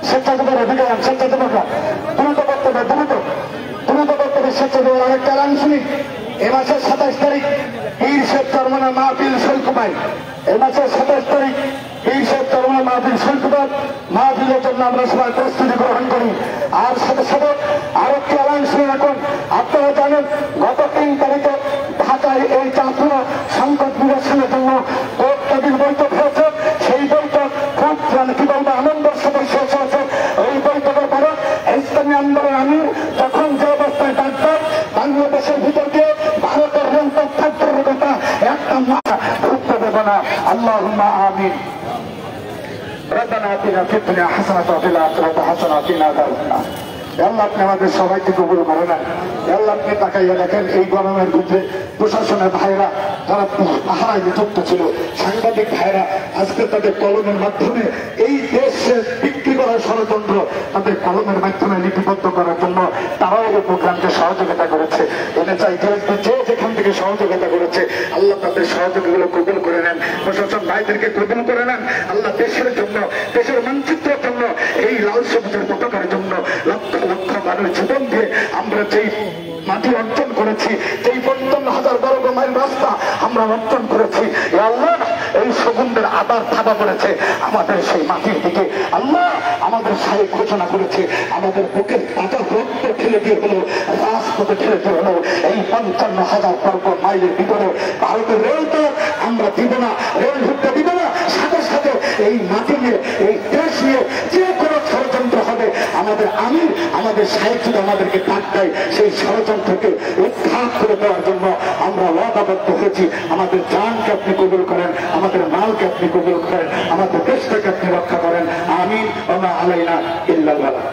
স্বেচ্ছাসেবকরা ঢুকে যান, স্বেচ্ছাসেবকরা দ্রুত বক্তব্য স্বেচ্ছাসেবক আরেকটা গান শুনি। এ মাসের 27 তারিখ পীর শেখ চরমনা মাহফিল শৈলকুপাই, এ মাসের 27 তারিখ পীর শেখ চরমনা মাহফিল শৈলকুপাই মাহফিলের জন্য আমরা সবাই প্রস্তুতি গ্রহণ করি। আর সাথে সাথে আরেকটি আলান শুনে রাখুন, আপনারা জানেন গত 3 তারিখে ঢাকায় এই চাঁদপুর সংকট নিরসনের জন্য কোর্ট টেবিল বৈঠক হয়েছে। সেই বৈঠক খুব কি বলবো আনন্দের সাথে শেষ হয়েছে। এই বৈঠকের পরে ইসলামী আন্দোলন আমি তখন যে অবস্থায় ডাক্তার বাংলাদেশের ভিতর দিয়ে ভারতের রংটা থাকতে কথা একটা মাথা ঢুকতে দেবে না। আল্লাহুম্মা আমিন। রব্বানা আতিনা ফিদ দুনিয়া হাসানাতাও ওয়া ফিল আখিরাতি হাসানাতাও ওয়া কিনা আযাবান নার। আল্লাহ আপনি আমাদের সবাইকে কবুল করে নেন। আল্লাহ আপনি তাকাইয়া দেখেন এই গরমের মধ্যে প্রশাসনের ভাইরা তারা পাহারায় নিযুক্ত ছিল, সাংবাদিক ভাইরা আজকে তাদের কলমের মাধ্যমে এই দেশে বিক্রি করার ষড়যন্ত্র তাদের কলমের মাধ্যমে লিপিবদ্ধ করার জন্য তারাও এই প্রোগ্রামকে সহযোগিতা করেছে। এনে চাই যে যেখান থেকে সহযোগিতা করেছে আল্লাহ তাদের সহযোগীগুলো কবুল করে নেন, প্রশাসন ভাইদেরকে কবুল করে নেন। আল্লাহ দেশের জন্য, দেশের মানচিত্রের জন্য, এই লাল সবুজের পতাকার জন্য লক্ষ লক্ষ মানুষ জীবন দিয়ে আমরা যেই মাটি অর্জন করেছি, যেই 55,000 বর্গ মাইল রাস্তা আমরা অর্জন করেছি, আল্লাহ এই সগুনদের আবার থাবা করেছে আমাদের সেই মাটির দিকে। আল্লাহ আমাদের সাহেব ঘোষণা করেছে আমাদের বুকের টাকা রক্ত ঠেলে দিয়ে হলো, রাজপথে ঠেলে দিয়ে হলো এই 55,000 বর্গ মাইলের ভিতরে ভারতের রেলটা আমরা দিব না, রেল ঢুকতে দিব না। সাথে সাথে এই মাটি নিয়ে, এই দেশ নিয়ে যে কোনো ষড়যন্ত্র হবে আমাদের আমির, আমাদের সাহেব যদি আমাদেরকে ডাক দেয় সেই ষড়যন্ত্রকে উৎখাত করে দেওয়ার জন্য আমরা ওয়াদাবদ্ধ হয়েছি। আমাদের জানকে আপনি কবুল করেন, আমাদের মালকে আপনি কবুল করেন, আমাদের দেশটাকে আপনি রক্ষা করেন। আমিন ওয়া মা আলাইনা ইল্লাল বালাগ।